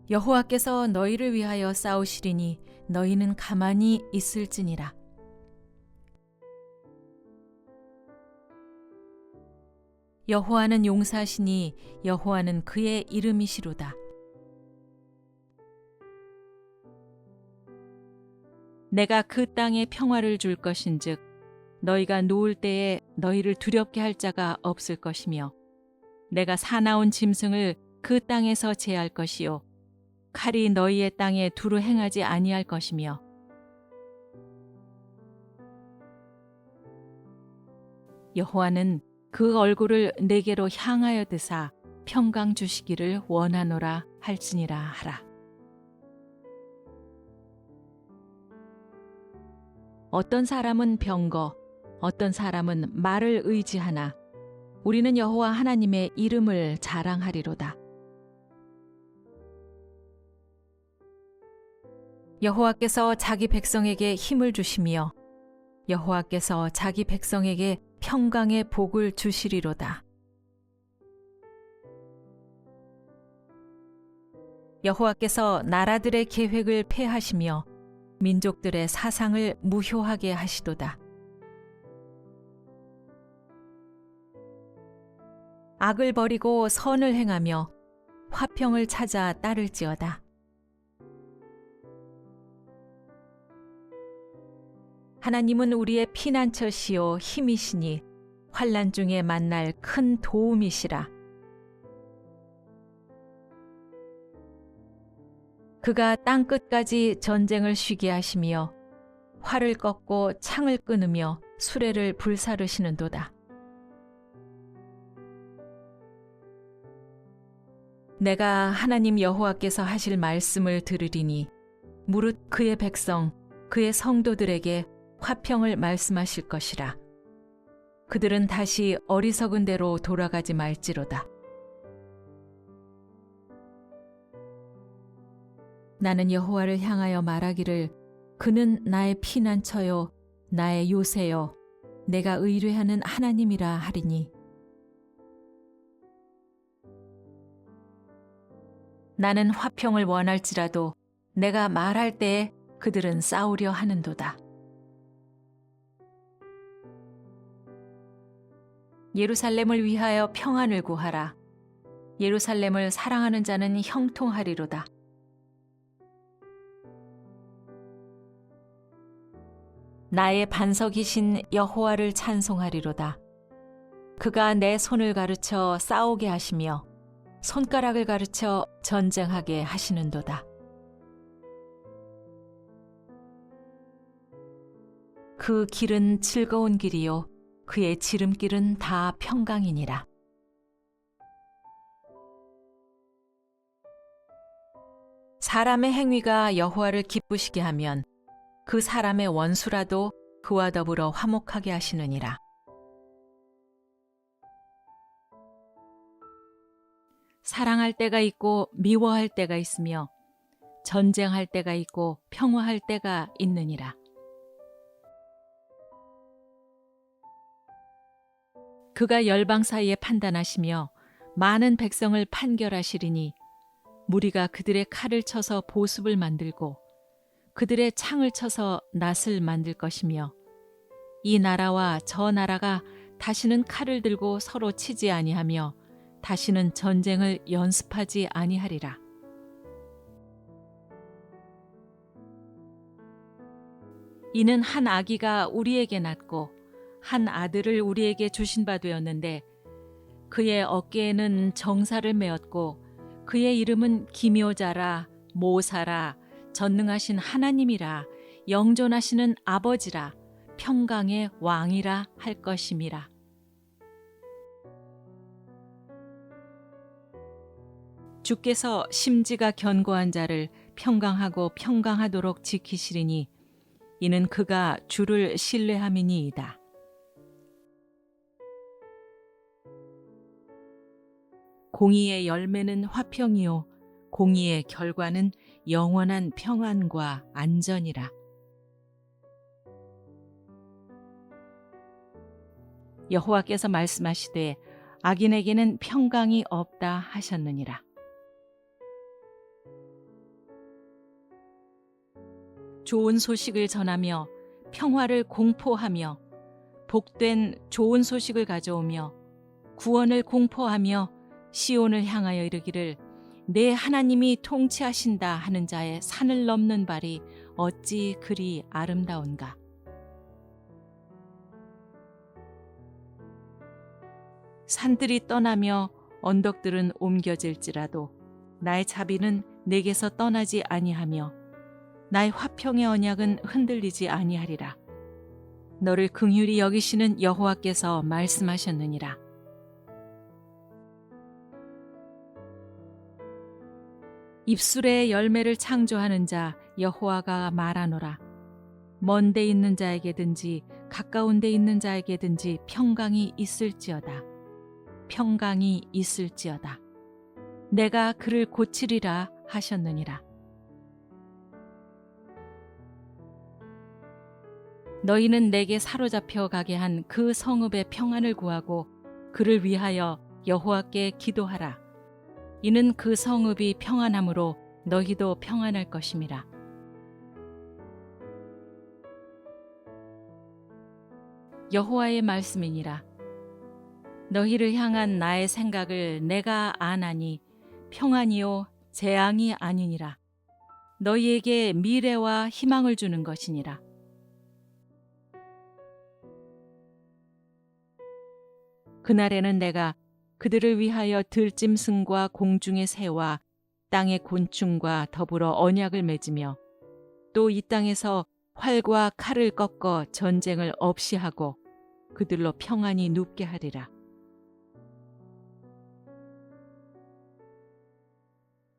여호와께서 너희를 위하여 싸우시리니 너희는 가만히 있을지니라. 여호와는 용사시니 여호와는 그의 이름이시로다. 내가 그 땅에 평화를 줄 것인즉 너희가 누울 때에 너희를 두렵게 할 자가 없을 것이며 내가 사나운 짐승을 그 땅에서 제할 것이요 칼이 너희의 땅에 두루 행하지 아니할 것이며 여호와는 그 얼굴을 내게로 향하여 드사 평강 주시기를 원하노라 할지니라 하라. 어떤 사람은 병거, 어떤 사람은 말을 의지하나 우리는 여호와 하나님의 이름을 자랑하리로다. 여호와께서 자기 백성에게 힘을 주시며 여호와께서 자기 백성에게 평강의 복을 주시리로다. 여호와께서 나라들의 계획을 폐하시며 민족들의 사상을 무효하게 하시도다. 악을 버리고 선을 행하며 화평을 찾아 따를지어다. 하나님은 우리의 피난처시요 힘이시니 환난 중에 만날 큰 도움이시라. 그가 땅 끝까지 전쟁을 쉬게 하시며 활을 꺾고 창을 끊으며 수레를 불사르시는도다. 내가 하나님 여호와께서 하실 말씀을 들으리니 무릇 그의 백성 그의 성도들에게 화평을 말씀하실 것이라. 그들은 다시 어리석은 대로 돌아가지 말지로다. 나는 여호와를 향하여 말하기를 그는 나의 피난처요 나의 요새요 내가 의뢰하는 하나님이라 하리니 나는 화평을 원할지라도 내가 말할 때에 그들은 싸우려 하는도다. 예루살렘을 위하여 평안을 구하라. 예루살렘을 사랑하는 자는 형통하리로다. 나의 반석이신 여호와를 찬송하리로다. 그가 내 손을 가르쳐 싸우게 하시며 손가락을 가르쳐 전쟁하게 하시는도다. 그 길은 즐거운 길이요 그의 지름길은 다 평강이니라. 사람의 행위가 여호와를 기쁘시게 하면 그 사람의 원수라도 그와 더불어 화목하게 하시느니라. 사랑할 때가 있고 미워할 때가 있으며 전쟁할 때가 있고 평화할 때가 있느니라. 그가 열방 사이에 판단하시며 많은 백성을 판결하시리니 무리가 그들의 칼을 쳐서 보습을 만들고 그들의 창을 쳐서 낫을 만들 것이며 이 나라와 저 나라가 다시는 칼을 들고 서로 치지 아니하며 다시는 전쟁을 연습하지 아니하리라. 이는 한 아기가 우리에게 낳고 한 아들을 우리에게 주신 바 되었는데 그의 어깨에는 정사를 메었고 그의 이름은 기묘자라 모사라 전능하신 하나님이라 영존하시는 아버지라 평강의 왕이라 할 것임이라. 주께서 심지가 견고한 자를 평강하고 평강하도록 지키시리니 이는 그가 주를 신뢰함이니이다. 공의의 열매는 화평이요 공의의 결과는 영원한 평안과 안전이라. 여호와께서 말씀하시되 악인에게는 평강이 없다 하셨느니라. 좋은 소식을 전하며 평화를 공포하며 복된 좋은 소식을 가져오며 구원을 공포하며 시온을 향하여 이르기를 내 하나님이 통치하신다 하는 자의 산을 넘는 발이 어찌 그리 아름다운가. 산들이 떠나며 언덕들은 옮겨질지라도 나의 자비는 내게서 떠나지 아니하며 나의 화평의 언약은 흔들리지 아니하리라. 너를 긍휼히 여기시는 여호와께서 말씀하셨느니라. 입술의 열매를 창조하는 자 여호와가 말하노라. 먼 데 있는 자에게든지 가까운 데 있는 자에게든지 평강이 있을지어다. 평강이 있을지어다. 내가 그를 고치리라 하셨느니라. 너희는 내게 사로잡혀 가게 한 그 성읍의 평안을 구하고 그를 위하여 여호와께 기도하라. 이는 그 성읍이 평안함으로 너희도 평안할 것임이라. 여호와의 말씀이니라. 너희를 향한 나의 생각을 내가 아나니 평안이요 재앙이 아니니라. 너희에게 미래와 희망을 주는 것이니라. 그날에는 내가 그들을 위하여 들짐승과 공중의 새와 땅의 곤충과 더불어 언약을 맺으며 또 이 땅에서 활과 칼을 꺾어 전쟁을 없이 하고 그들로 평안히 눕게 하리라.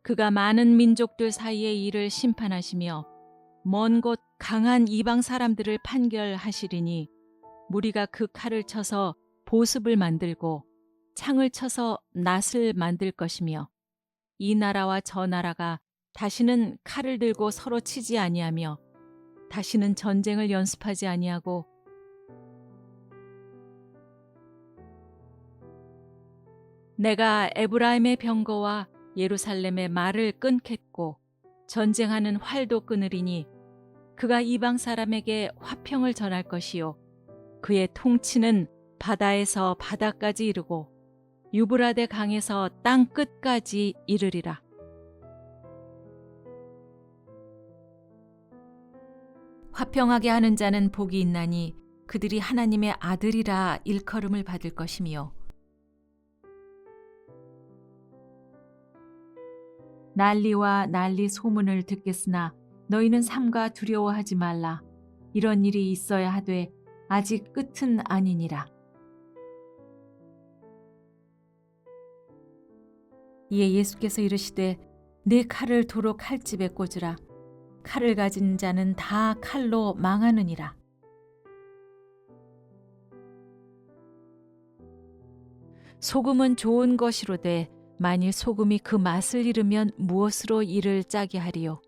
그가 많은 민족들 사이의 일을 심판하시며 먼 곳 강한 이방 사람들을 판결하시리니 무리가 그 칼을 쳐서 보습을 만들고 창을 쳐서 낫을 만들 것이며 이 나라와 저 나라가 다시는 칼을 들고 서로 치지 아니하며 다시는 전쟁을 연습하지 아니하고 내가 에브라임의 병거와 예루살렘의 말을 끊겠고 전쟁하는 활도 끊으리니 그가 이방 사람에게 화평을 전할 것이요 그의 통치는 바다에서 바다까지 이르고 유브라데 강에서 땅 끝까지 이르리라. 화평하게 하는 자는 복이 있나니 그들이 하나님의 아들이라 일컬음을 받을 것이며 난리와 난리 소문을 듣겠으나 너희는 삼가 두려워하지 말라. 이런 일이 있어야 하되 아직 끝은 아니니라. 이에 예수께서 이르시되 네 칼을 도로 칼집에 꽂으라. 칼을 가진 자는 다 칼로 망하느니라. 소금은 좋은 것이로되 만일 소금이 그 맛을 잃으면 무엇으로 이를 짜게 하리요.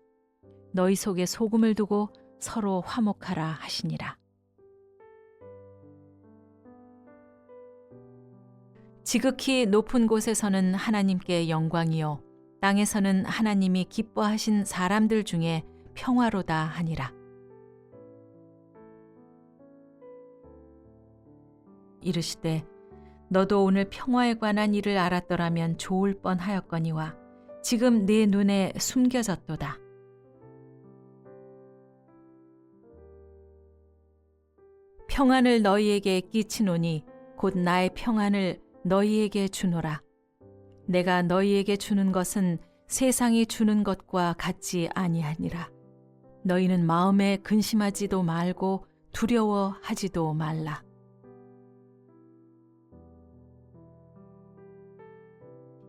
너희 속에 소금을 두고 서로 화목하라 하시니라. 지극히 높은 곳에서는 하나님께 영광이요 땅에서는 하나님이 기뻐하신 사람들 중에 평화로다 하니라. 이르시되 너도 오늘 평화에 관한 일을 알았더라면 좋을 뻔하였거니와 지금 네 눈에 숨겨졌도다. 평안을 너희에게 끼치노니 곧 나의 평안을 너희에게 주노라. 내가 너희에게 주는 것은 세상이 주는 것과 같지 아니하니라. 너희는 마음에 근심하지도 말고 두려워하지도 말라.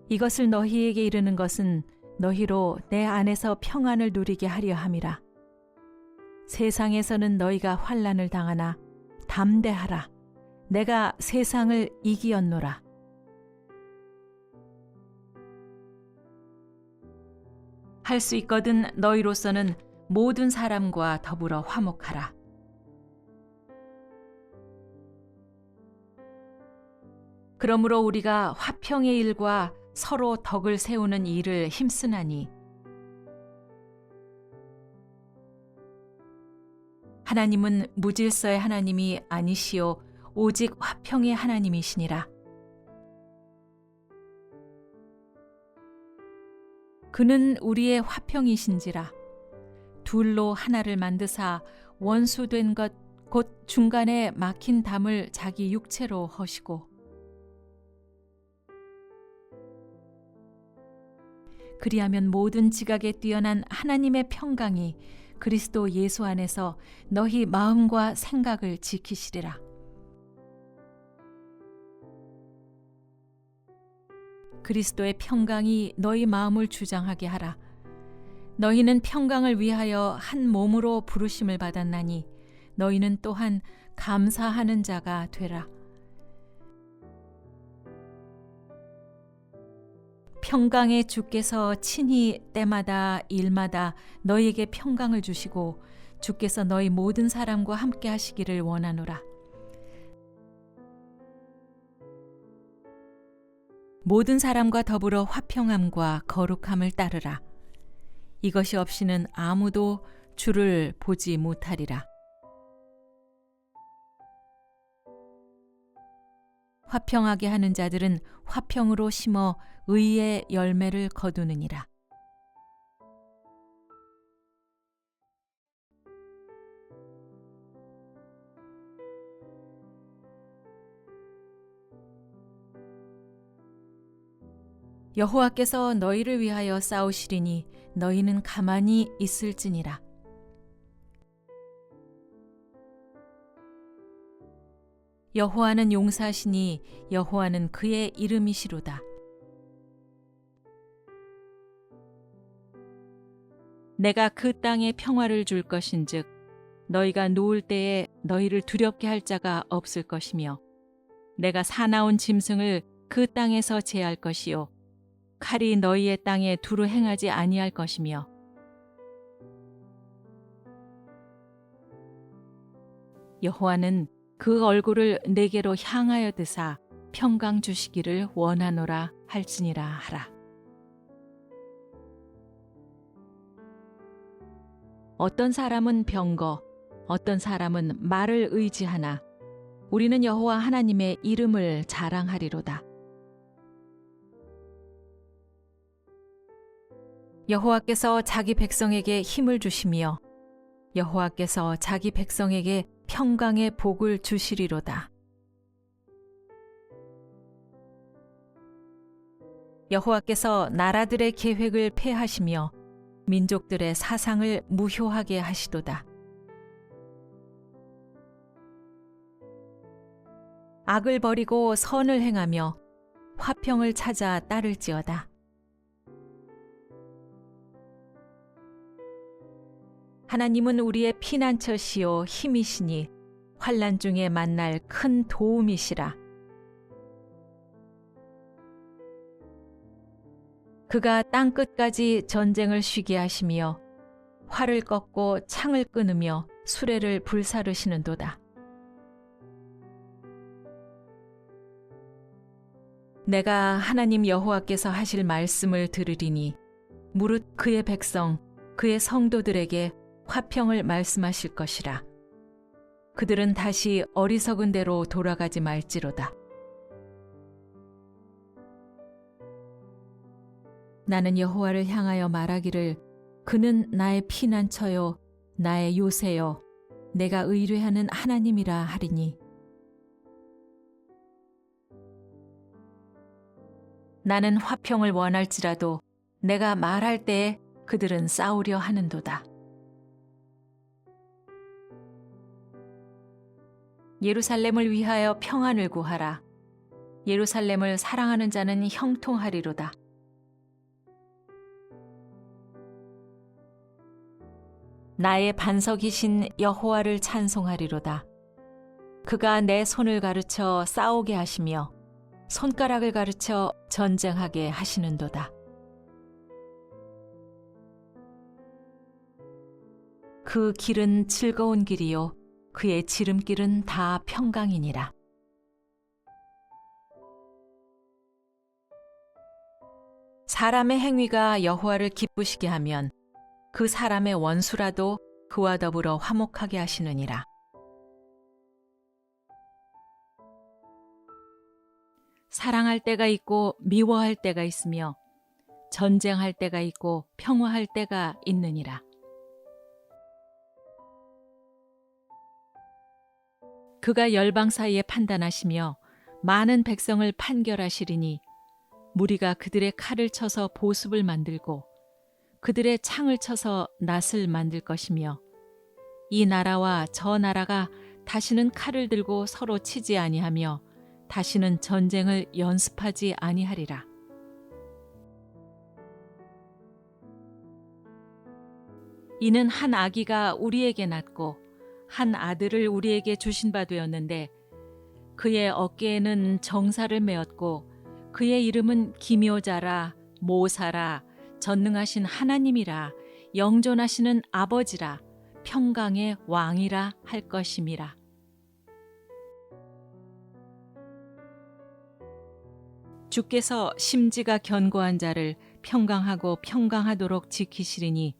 이것을 너희에게 이르는 것은 너희로 내 안에서 평안을 누리게 하려 함이라. 세상에서는 너희가 환난을 당하나 담대하라. 내가 세상을 이기었노라. 할 수 있거든 너희로서는 모든 사람과 더불어 화목하라. 그러므로 우리가 화평의 일과 서로 덕을 세우는 일을 힘쓰나니 하나님은 무질서의 하나님이 아니시오 오직 화평의 하나님이시니라. 그는 우리의 화평이신지라. 둘로 하나를 만드사 원수된 것 곧 중간에 막힌 담을 자기 육체로 허시고 그리하면 모든 지각에 뛰어난 하나님의 평강이 그리스도 예수 안에서 너희 마음과 생각을 지키시리라. 그리스도의 평강이 너희 마음을 주장하게 하라. 너희는 평강을 위하여 한 몸으로 부르심을 받았나니 너희는 또한 감사하는 자가 되라. 평강의 주께서 친히 때마다 일마다 너희에게 평강을 주시고 주께서 너희 모든 사람과 함께 하시기를 원하노라. 모든 사람과 더불어 화평함과 거룩함을 따르라. 이것이 없이는 아무도 주를 보지 못하리라. 화평하게 하는 자들은 화평으로 심어 의의 열매를 거두느니라. 여호와께서 너희를 위하여 싸우시리니 너희는 가만히 있을지니라. 여호와는 용사시니 여호와는 그의 이름이시로다. 내가 그 땅에 평화를 줄 것인즉 너희가 누울 때에 너희를 두렵게 할 자가 없을 것이며 내가 사나운 짐승을 그 땅에서 제할 것이요 칼이 너희의 땅에 두루 행하지 아니할 것이며 여호와는 그 얼굴을 내게로 향하여 드사 평강 주시기를 원하노라 할지니라 하라. 어떤 사람은 병거, 어떤 사람은 말을 의지하나 우리는 여호와 하나님의 이름을 자랑하리로다. 여호와께서 자기 백성에게 힘을 주시며 여호와께서 자기 백성에게 평강의 복을 주시리로다. 여호와께서 나라들의 계획을 폐하시며 민족들의 사상을 무효하게 하시도다. 악을 버리고 선을 행하며 화평을 찾아 따를지어다. 하나님은 우리의 피난처시요 힘이시니 환난 중에 만날 큰 도움이시라. 그가 땅 끝까지 전쟁을 쉬게 하시며 활을 꺾고 창을 끊으며 수레를 불사르시는도다. 내가 하나님 여호와께서 하실 말씀을 들으리니 무릇 그의 백성 그의 성도들에게 화평을 말씀하실 것이라. 그들은 다시 어리석은 대로 돌아가지 말지로다. 나는 여호와를 향하여 말하기를 그는 나의 피난처요 나의 요새요 내가 의뢰하는 하나님이라 하리니 나는 화평을 원할지라도 내가 말할 때에 그들은 싸우려 하는도다. 예루살렘을 위하여 평안을 구하라. 예루살렘을 사랑하는 자는 형통하리로다. 나의 반석이신 여호와를 찬송하리로다. 그가 내 손을 가르쳐 싸우게 하시며 손가락을 가르쳐 전쟁하게 하시는도다. 그 길은 즐거운 길이요 그의 지름길은 다 평강이니라. 사람의 행위가 여호와를 기쁘시게 하면 그 사람의 원수라도 그와 더불어 화목하게 하시느니라. 사랑할 때가 있고 미워할 때가 있으며 전쟁할 때가 있고 평화할 때가 있느니라. 그가 열방 사이에 판단하시며 많은 백성을 판결하시리니 무리가 그들의 칼을 쳐서 보습을 만들고 그들의 창을 쳐서 낫을 만들 것이며 이 나라와 저 나라가 다시는 칼을 들고 서로 치지 아니하며 다시는 전쟁을 연습하지 아니하리라. 이는 한 아기가 우리에게 낳고 한 아들을 우리에게 주신 바 되었는데 그의 어깨에는 정사를 메었고 그의 이름은 기묘자라 모사라 전능하신 하나님이라 영존하시는 아버지라 평강의 왕이라 할 것임이라. 주께서 심지가 견고한 자를 평강하고 평강하도록 지키시리니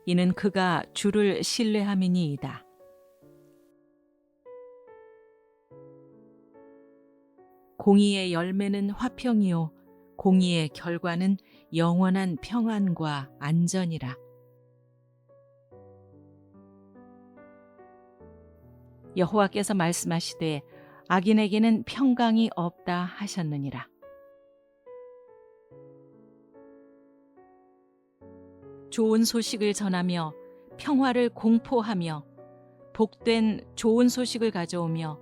이는 그가 주를 신뢰함이니이다. 공의의 열매는 화평이요 공의의 결과는 영원한 평안과 안전이라. 여호와께서 말씀하시되 악인에게는 평강이 없다 하셨느니라. 좋은 소식을 전하며 평화를 공포하며 복된 좋은 소식을 가져오며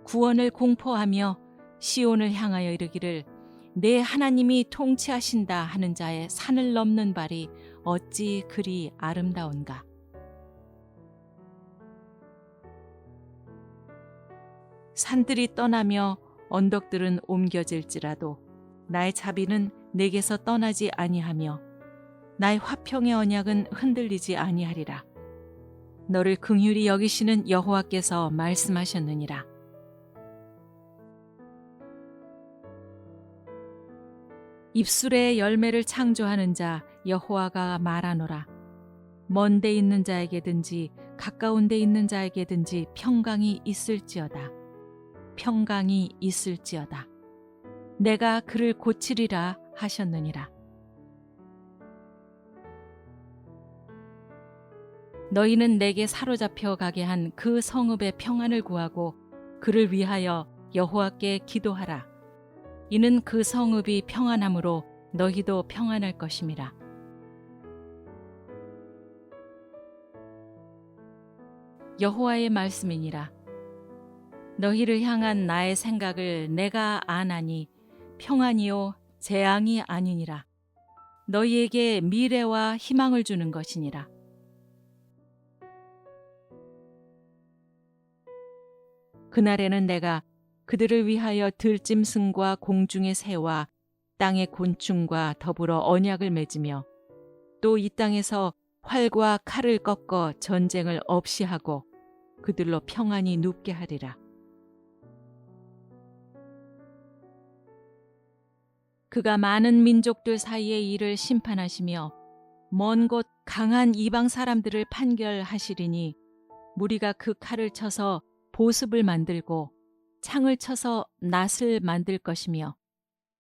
구원을 공포하며 시온을 향하여 이르기를 내 하나님이 통치하신다 하는 자의 산을 넘는 발이 어찌 그리 아름다운가. 산들이 떠나며 언덕들은 옮겨질지라도 나의 자비는 내게서 떠나지 아니하며 나의 화평의 언약은 흔들리지 아니하리라. 너를 긍휼히 여기시는 여호와께서 말씀하셨느니라. 입술의 열매를 창조하는 자 여호와가 말하노라. 먼 데 있는 자에게든지 가까운 데 있는 자에게든지 평강이 있을지어다. 평강이 있을지어다. 내가 그를 고치리라 하셨느니라. 너희는 내게 사로잡혀 가게 한 그 성읍의 평안을 구하고 그를 위하여 여호와께 기도하라. 이는 그 성읍이 평안함으로 너희도 평안할 것임이라. 여호와의 말씀이니라. 너희를 향한 나의 생각을 내가 아나니 평안이요 재앙이 아니니라. 너희에게 미래와 희망을 주는 것이니라. 그날에는 내가 그들을 위하여 들짐승과 공중의 새와 땅의 곤충과 더불어 언약을 맺으며 또 이 땅에서 활과 칼을 꺾어 전쟁을 없이 하고 그들로 평안히 눕게 하리라. 그가 많은 민족들 사이의 일을 심판하시며 먼 곳 강한 이방 사람들을 판결하시리니 무리가 그 칼을 쳐서 보습을 만들고 창을 쳐서 낫을 만들 것이며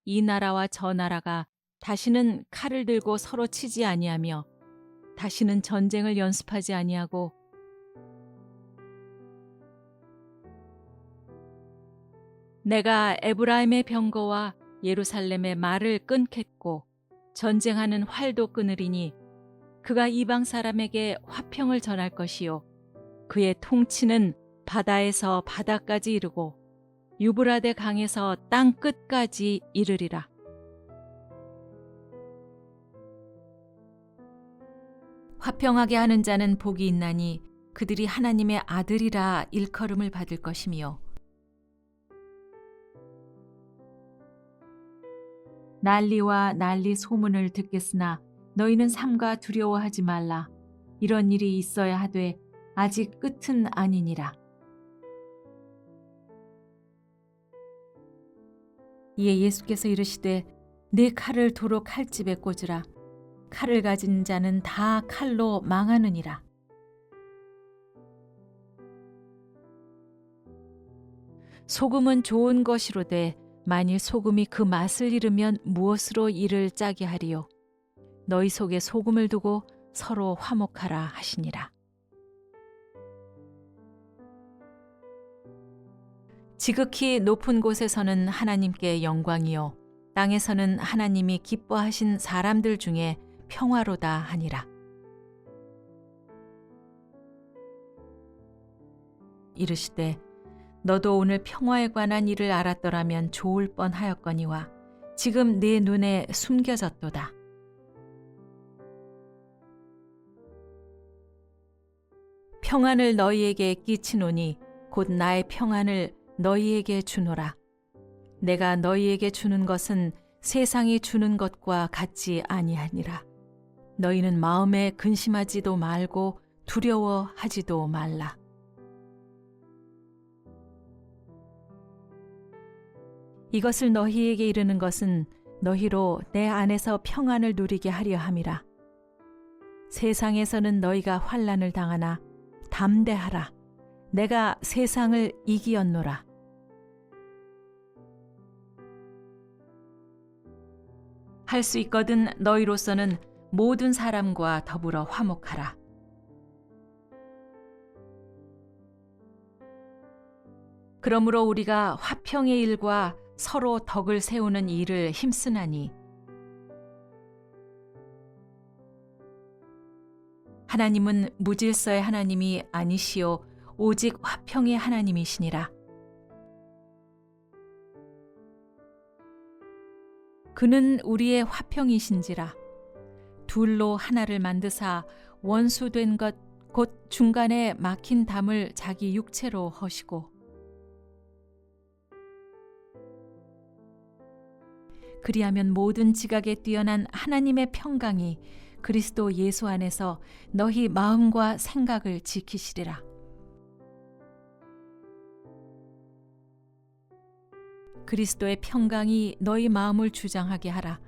이 나라와 저 나라가 다시는 칼을 들고 서로 치지 아니하며 다시는 전쟁을 연습하지 아니하고 내가 에브라임의 병거와 예루살렘의 말을 끊겠고 전쟁하는 활도 끊으리니 그가 이방 사람에게 화평을 전할 것이요 그의 통치는 바다에서 바다까지 이르고 유브라데 강에서 땅 끝까지 이르리라. 화평하게 하는 자는 복이 있나니 그들이 하나님의 아들이라 일컬음을 받을 것이며 난리와 난리 소문을 듣겠으나 너희는 삼가 두려워하지 말라. 이런 일이 있어야 하되 아직 끝은 아니니라. 이에 예수께서 이르시되 네 칼을 도로 칼집에 꽂으라. 칼을 가진 자는 다 칼로 망하느니라. 소금은 좋은 것이로되 만일 소금이 그 맛을 잃으면 무엇으로 이를 짜게 하리요. 너희 속에 소금을 두고 서로 화목하라 하시니라. 지극히 높은 곳에서는 하나님께 영광이요 땅에서는 하나님이 기뻐하신 사람들 중에 평화로다 하니라. 이르시되 너도 오늘 평화에 관한 일을 알았더라면 좋을 뻔하였거니와 지금 네 눈에 숨겨졌도다. 평안을 너희에게 끼치노니 곧 나의 평안을 너희에게 주노라. 내가 너희에게 주는 것은 세상이 주는 것과 같지 아니하니라. 너희는 마음에 근심하지도 말고 두려워하지도 말라. 이것을 너희에게 이르는 것은 너희로 내 안에서 평안을 누리게 하려 함이라. 세상에서는 너희가 환난을 당하나 담대하라. 내가 세상을 이기었노라. 할 수 있거든 너희로서는 모든 사람과 더불어 화목하라. 그러므로 우리가 화평의 일과 서로 덕을 세우는 일을 힘쓰나니 하나님은 무질서의 하나님이 아니시오 오직 화평의 하나님이시니라. 그는 우리의 화평이신지라. 둘로 하나를 만드사 원수된 것 곧 중간에 막힌 담을 자기 육체로 허시고 그리하면 모든 지각에 뛰어난 하나님의 평강이 그리스도 예수 안에서 너희 마음과 생각을 지키시리라. 그리스도의 평강이 너희 마음을 주장하게 하라.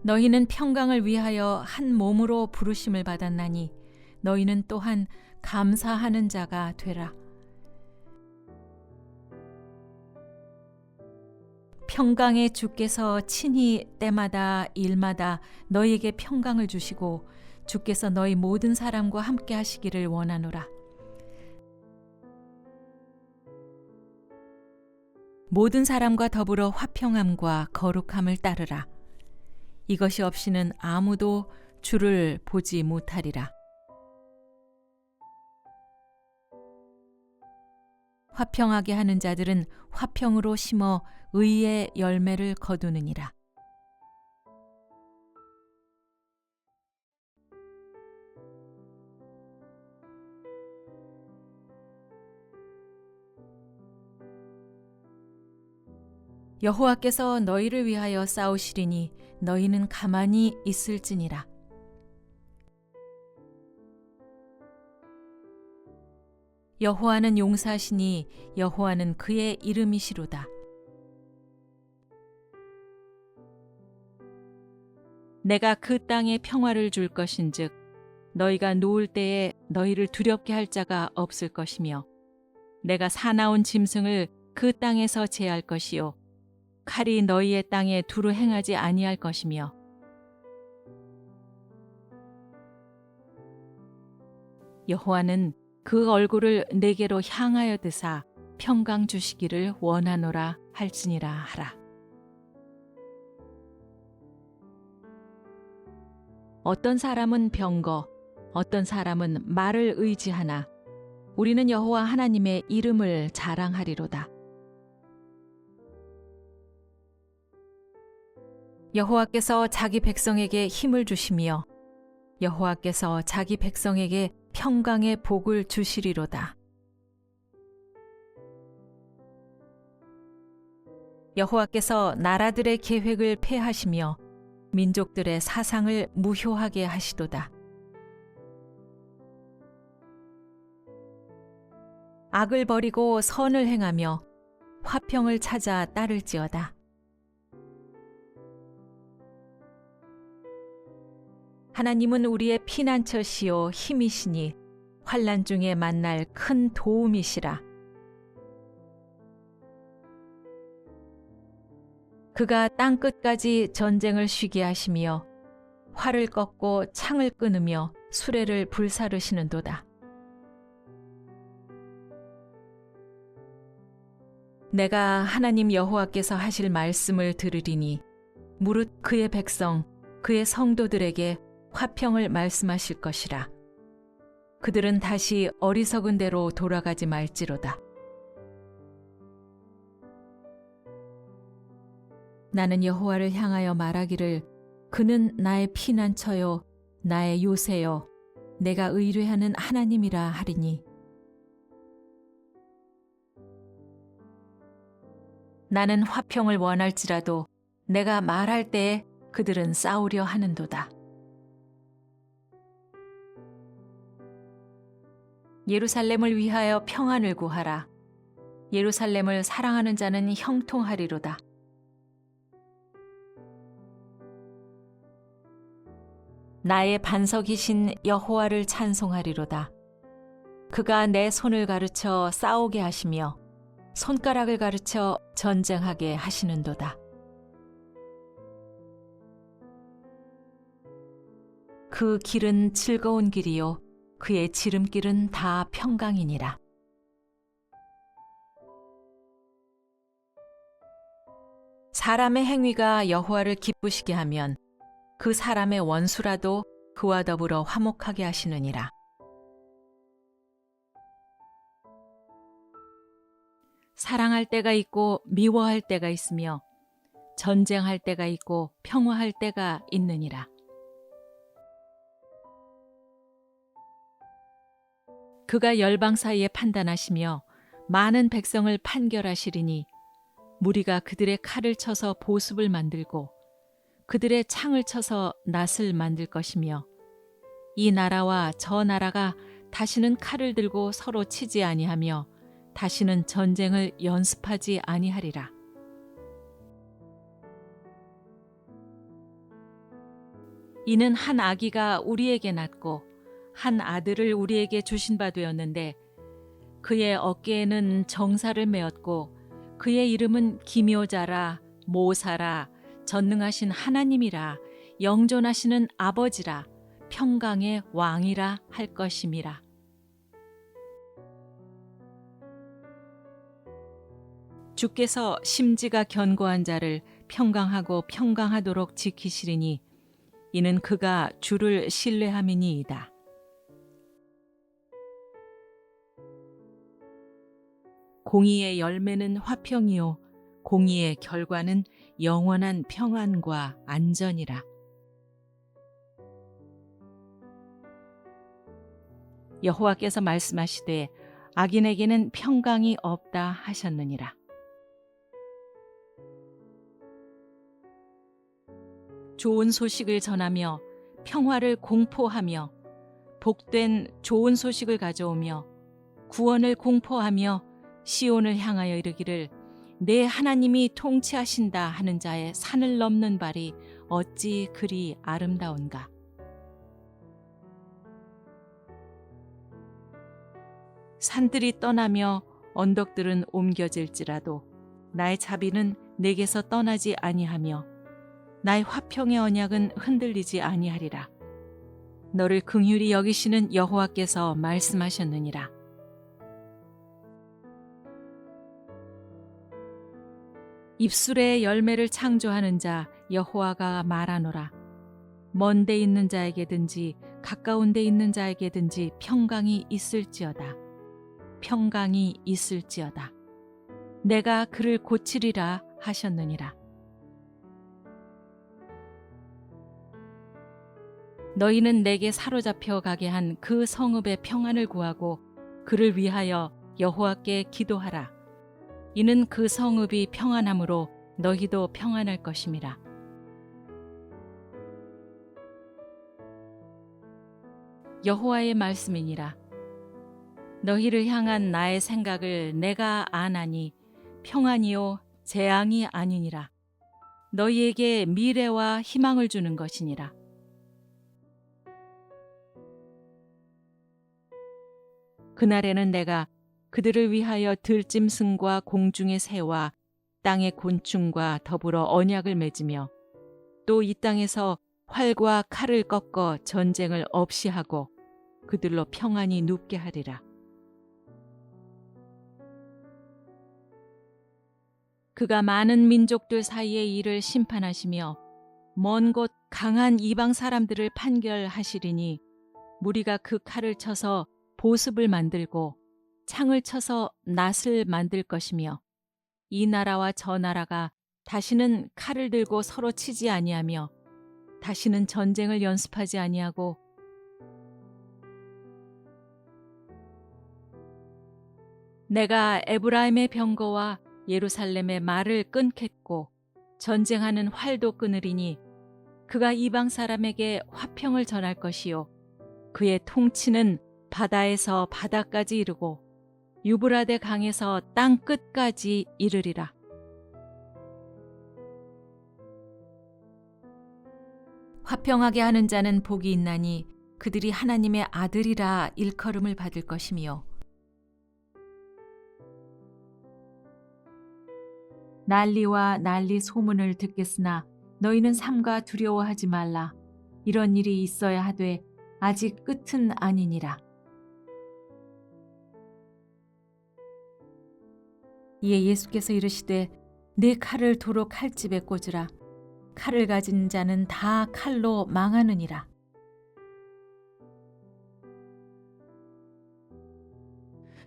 너희는 평강을 위하여 한 몸으로 부르심을 받았나니 너희는 또한 감사하는 자가 되라. 평강의 주께서 친히 때마다 일마다 너희에게 평강을 주시고 주께서 너희 모든 사람과 함께 하시기를 원하노라. 모든 사람과 더불어 화평함과 거룩함을 따르라. 이것이 없이는 아무도 주를 보지 못하리라. 화평하게 하는 자들은 화평으로 심어 의의 열매를 거두느니라. 여호와께서 너희를 위하여 싸우시리니 너희는 가만히 있을지니라. 여호와는 용사시니 여호와는 그의 이름이시로다. 내가 그 땅에 평화를 줄 것인즉 너희가 누울 때에 너희를 두렵게 할 자가 없을 것이며 내가 사나운 짐승을 그 땅에서 제할 것이요 칼이 너희의 땅에 두루 행하지 아니할 것이며 여호와는 그 얼굴을 내게로 향하여 드사 평강 주시기를 원하노라 할지니라 하라. 어떤 사람은 병거, 어떤 사람은 말을 의지하나 우리는 여호와 하나님의 이름을 자랑하리로다. 여호와께서 자기 백성에게 힘을 주시며 여호와께서 자기 백성에게 평강의 복을 주시리로다. 여호와께서 나라들의 계획을 폐하시며 민족들의 사상을 무효하게 하시도다. 악을 버리고 선을 행하며 화평을 찾아 따를지어다. 하나님은 우리의 피난처시요 힘이시니 환난 중에 만날 큰 도움이시라. 그가 땅 끝까지 전쟁을 쉬게 하시며 활을 꺾고 창을 끊으며 수레를 불사르시는도다. 내가 하나님 여호와께서 하실 말씀을 들으리니 무릇 그의 백성 그의 성도들에게 화평을 말씀하실 것이라. 그들은 다시 어리석은 대로 돌아가지 말지로다. 나는 여호와를 향하여 말하기를 그는 나의 피난처요 나의 요새요 내가 의뢰하는 하나님이라 하리니 나는 화평을 원할지라도 내가 말할 때에 그들은 싸우려 하는도다. 예루살렘을 위하여 평안을 구하라. 예루살렘을 사랑하는 자는 형통하리로다. 나의 반석이신 여호와를 찬송하리로다. 그가 내 손을 가르쳐 싸우게 하시며 손가락을 가르쳐 전쟁하게 하시는도다. 그 길은 즐거운 길이요 그의 지름길은 다 평강이니라. 사람의 행위가 여호와를 기쁘시게 하면 그 사람의 원수라도 그와 더불어 화목하게 하시느니라. 사랑할 때가 있고 미워할 때가 있으며 전쟁할 때가 있고 평화할 때가 있느니라. 그가 열방 사이에 판단하시며 많은 백성을 판결하시리니 무리가 그들의 칼을 쳐서 보습을 만들고 그들의 창을 쳐서 낫을 만들 것이며 이 나라와 저 나라가 다시는 칼을 들고 서로 치지 아니하며 다시는 전쟁을 연습하지 아니하리라. 이는 한 아기가 우리에게 낳고 한 아들을 우리에게 주신 바 되었는데 그의 어깨에는 정사를 메었고 그의 이름은 기묘자라 모사라 전능하신 하나님이라 영존하시는 아버지라 평강의 왕이라 할 것임이라. 주께서 심지가 견고한 자를 평강하고 평강하도록 지키시리니 이는 그가 주를 신뢰함이니이다. 공의의 열매는 화평이요 공의의 결과는 영원한 평안과 안전이라. 여호와께서 말씀하시되 악인에게는 평강이 없다 하셨느니라. 좋은 소식을 전하며 평화를 공포하며 복된 좋은 소식을 가져오며 구원을 공포하며 시온을 향하여 이르기를 내 하나님이 통치하신다 하는 자의 산을 넘는 발이 어찌 그리 아름다운가. 산들이 떠나며 언덕들은 옮겨질지라도 나의 자비는 내게서 떠나지 아니하며 나의 화평의 언약은 흔들리지 아니하리라. 너를 긍휼히 여기시는 여호와께서 말씀하셨느니라. 입술의 열매를 창조하는 자 여호와가 말하노라. 먼 데 있는 자에게든지 가까운 데 있는 자에게든지 평강이 있을지어다. 평강이 있을지어다. 내가 그를 고치리라 하셨느니라. 너희는 내게 사로잡혀 가게 한 그 성읍의 평안을 구하고 그를 위하여 여호와께 기도하라. 이는 그 성읍이 평안함으로 너희도 평안할 것임이라. 여호와의 말씀이니라. 너희를 향한 나의 생각을 내가 아나니 평안이요 재앙이 아니니라. 너희에게 미래와 희망을 주는 것이니라. 그날에는 내가 그들을 위하여 들짐승과 공중의 새와 땅의 곤충과 더불어 언약을 맺으며 또 이 땅에서 활과 칼을 꺾어 전쟁을 없이 하고 그들로 평안히 눕게 하리라. 그가 많은 민족들 사이의 일을 심판하시며 먼 곳 강한 이방 사람들을 판결하시리니 무리가 그 칼을 쳐서 보습을 만들고 창을 쳐서 낫을 만들 것이며 이 나라와 저 나라가 다시는 칼을 들고 서로 치지 아니하며 다시는 전쟁을 연습하지 아니하고 내가 에브라임의 병거와 예루살렘의 말을 끊겠고 전쟁하는 활도 끊으리니 그가 이방 사람에게 화평을 전할 것이요 그의 통치는 바다에서 바다까지 이르고 유브라데 강에서 땅 끝까지 이르리라. 화평하게 하는 자는 복이 있나니 그들이 하나님의 아들이라 일컬음을 받을 것이며 난리와 난리 소문을 듣겠으나 너희는 삼가 두려워하지 말라. 이런 일이 있어야 하되 아직 끝은 아니니라. 이에 예수께서 이르시되 네 칼을 도로 칼집에 꽂으라. 칼을 가진 자는 다 칼로 망하느니라.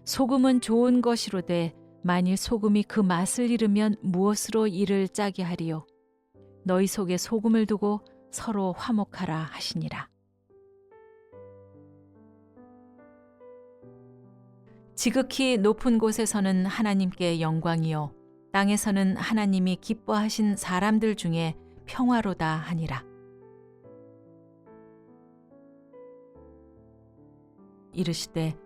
소금은 좋은 것이로되 만일 소금이 그 맛을 잃으면 무엇으로 이를 짜게 하리요. 너희 속에 소금을 두고 서로 화목하라 하시니라. 지극히 높은 곳에서는 하나님께 영광이요 땅에서는 하나님이 기뻐하신 사람들 중에 평화로다 하니라. 이르시되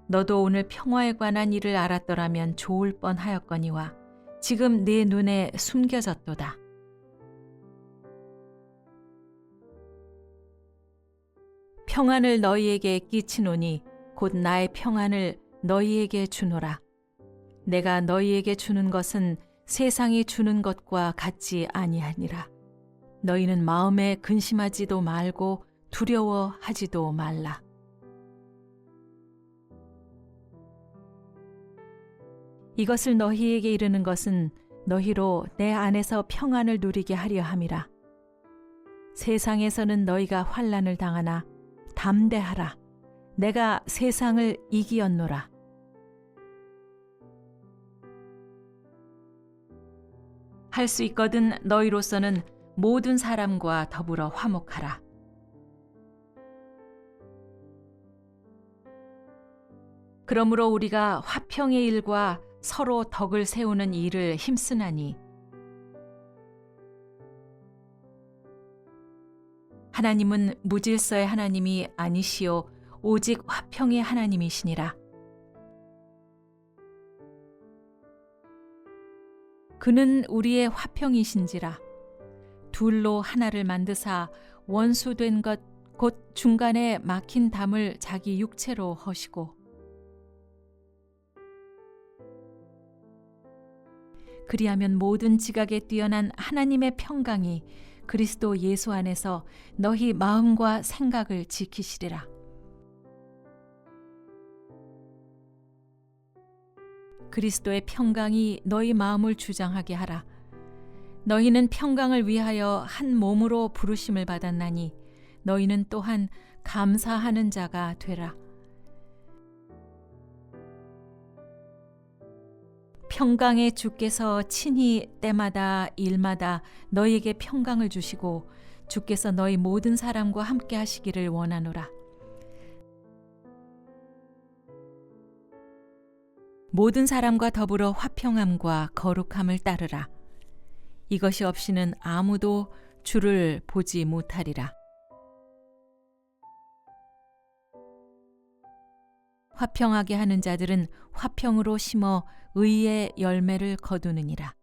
너도 오늘 평화에 관한 일을 알았더라면 좋을 뻔하였거니와 지금 네 눈에 숨겨졌도다. 평안을 너희에게 끼치노니 곧 나의 평안을 너희에게 주노라. 내가 너희에게 주는 것은 세상이 주는 것과 같지 아니하니라. 너희는 마음에 근심하지도 말고 두려워하지도 말라. 이것을 너희에게 이르는 것은 너희로 내 안에서 평안을 누리게 하려 함이라. 세상에서는 너희가 환난을 당하나 담대하라. 내가 세상을 이기었노라. 할 수 있거든 너희로서는 모든 사람과 더불어 화목하라. 그러므로 우리가 화평의 일과 서로 덕을 세우는 일을 힘쓰나니 하나님은 무질서의 하나님이 아니시오 오직 화평의 하나님이시니라. 그는 우리의 화평이신지라. 둘로 하나를 만드사 원수된 것 곧 중간에 막힌 담을 자기 육체로 허시고 그리하면 모든 지각에 뛰어난 하나님의 평강이 그리스도 예수 안에서 너희 마음과 생각을 지키시리라. 그리스도의 평강이 너희 마음을 주장하게 하라. 너희는 평강을 위하여 한 몸으로 부르심을 받았나니 너희는 또한 감사하는 자가 되라. 평강의 주께서 친히 때마다 일마다 너희에게 평강을 주시고 주께서 너희 모든 사람과 함께 하시기를 원하노라. 모든 사람과 더불어 화평함과 거룩함을 따르라. 이것이 없이는 아무도 주를 보지 못하리라. 화평하게 하는 자들은 화평으로 심어 의의 열매를 거두느니라.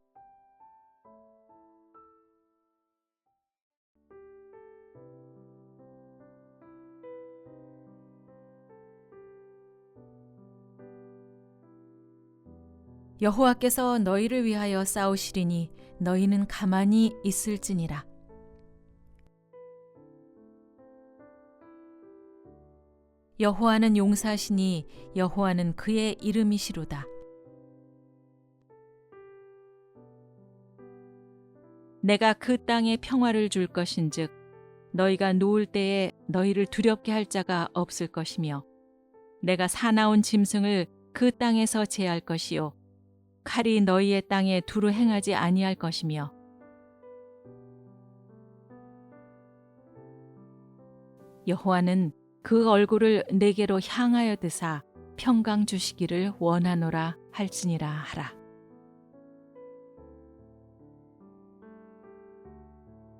여호와께서 너희를 위하여 싸우시리니 너희는 가만히 있을지니라. 여호와는 용사시니 여호와는 그의 이름이시로다. 내가 그 땅에 평화를 줄 것인즉 너희가 누울 때에 너희를 두렵게 할 자가 없을 것이며 내가 사나운 짐승을 그 땅에서 제할 것이요 칼이 너희의 땅에 두루 행하지 아니할 것이며 여호와는 그 얼굴을 내게로 향하여 드사 평강 주시기를 원하노라 할지니라 하라.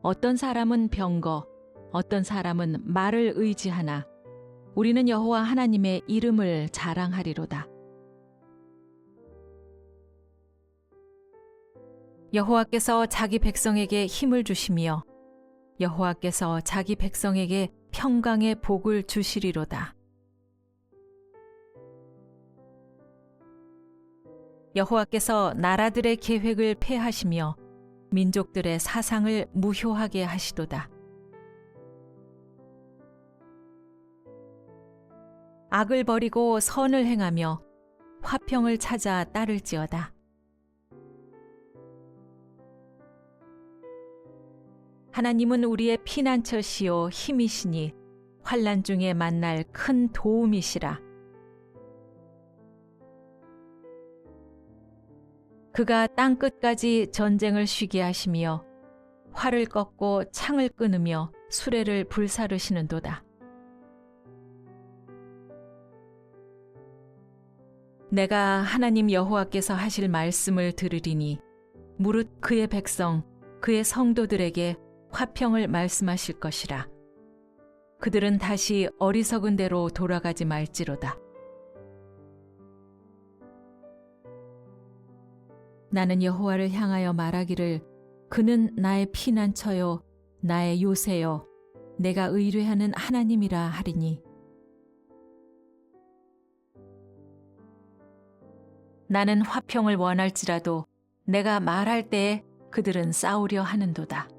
어떤 사람은 병거, 어떤 사람은 말을 의지하나 우리는 여호와 하나님의 이름을 자랑하리로다. 여호와께서 자기 백성에게 힘을 주시며 여호와께서 자기 백성에게 평강의 복을 주시리로다. 여호와께서 나라들의 계획을 폐하시며 민족들의 사상을 무효하게 하시도다. 악을 버리고 선을 행하며 화평을 찾아 따를지어다. 하나님은 우리의 피난처시요 힘이시니 환난 중에 만날 큰 도움이시라. 그가 땅 끝까지 전쟁을 쉬게 하시며 활을 꺾고 창을 끊으며 수레를 불사르시는도다. 내가 하나님 여호와께서 하실 말씀을 들으리니 무릇 그의 백성 그의 성도들에게 화평을 말씀하실 것이라. 그들은 다시 어리석은 대로 돌아가지 말지로다. 나는 여호와를 향하여 말하기를 그는 나의 피난처요 나의 요새요 내가 의뢰하는 하나님이라 하리니 나는 화평을 원할지라도 내가 말할 때에 그들은 싸우려 하는도다.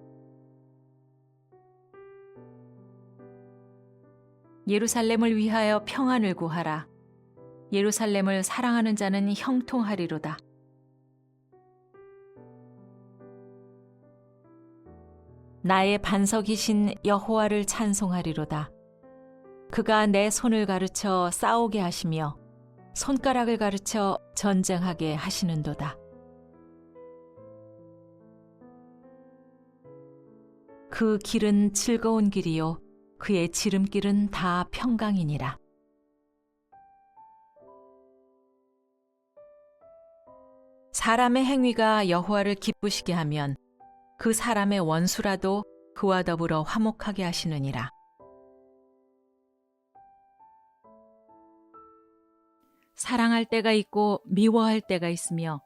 예루살렘을 위하여 평안을 구하라. 예루살렘을 사랑하는 자는 형통하리로다. 나의 반석이신 여호와를 찬송하리로다. 그가 내 손을 가르쳐 싸우게 하시며 손가락을 가르쳐 전쟁하게 하시는도다. 그 길은 즐거운 길이요 그의 지름길은 다 평강이니라. 사람의 행위가 여호와를 기쁘시게 하면 그 사람의 원수라도 그와 더불어 화목하게 하시느니라. 사랑할 때가 있고 미워할 때가 있으며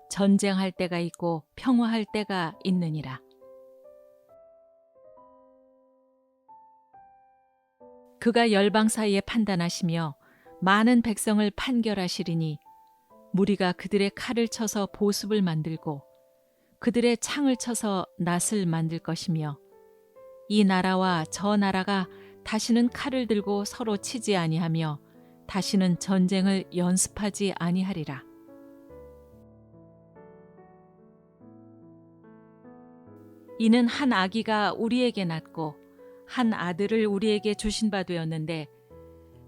전쟁할 때가 있고 평화할 때가 있느니라. 그가 열방 사이에 판단하시며 많은 백성을 판결하시리니 무리가 그들의 칼을 쳐서 보습을 만들고 그들의 창을 쳐서 낫을 만들 것이며 이 나라와 저 나라가 다시는 칼을 들고 서로 치지 아니하며 다시는 전쟁을 연습하지 아니하리라. 이는 한 아기가 우리에게 낳고 한 아들을 우리에게 주신 바 되었는데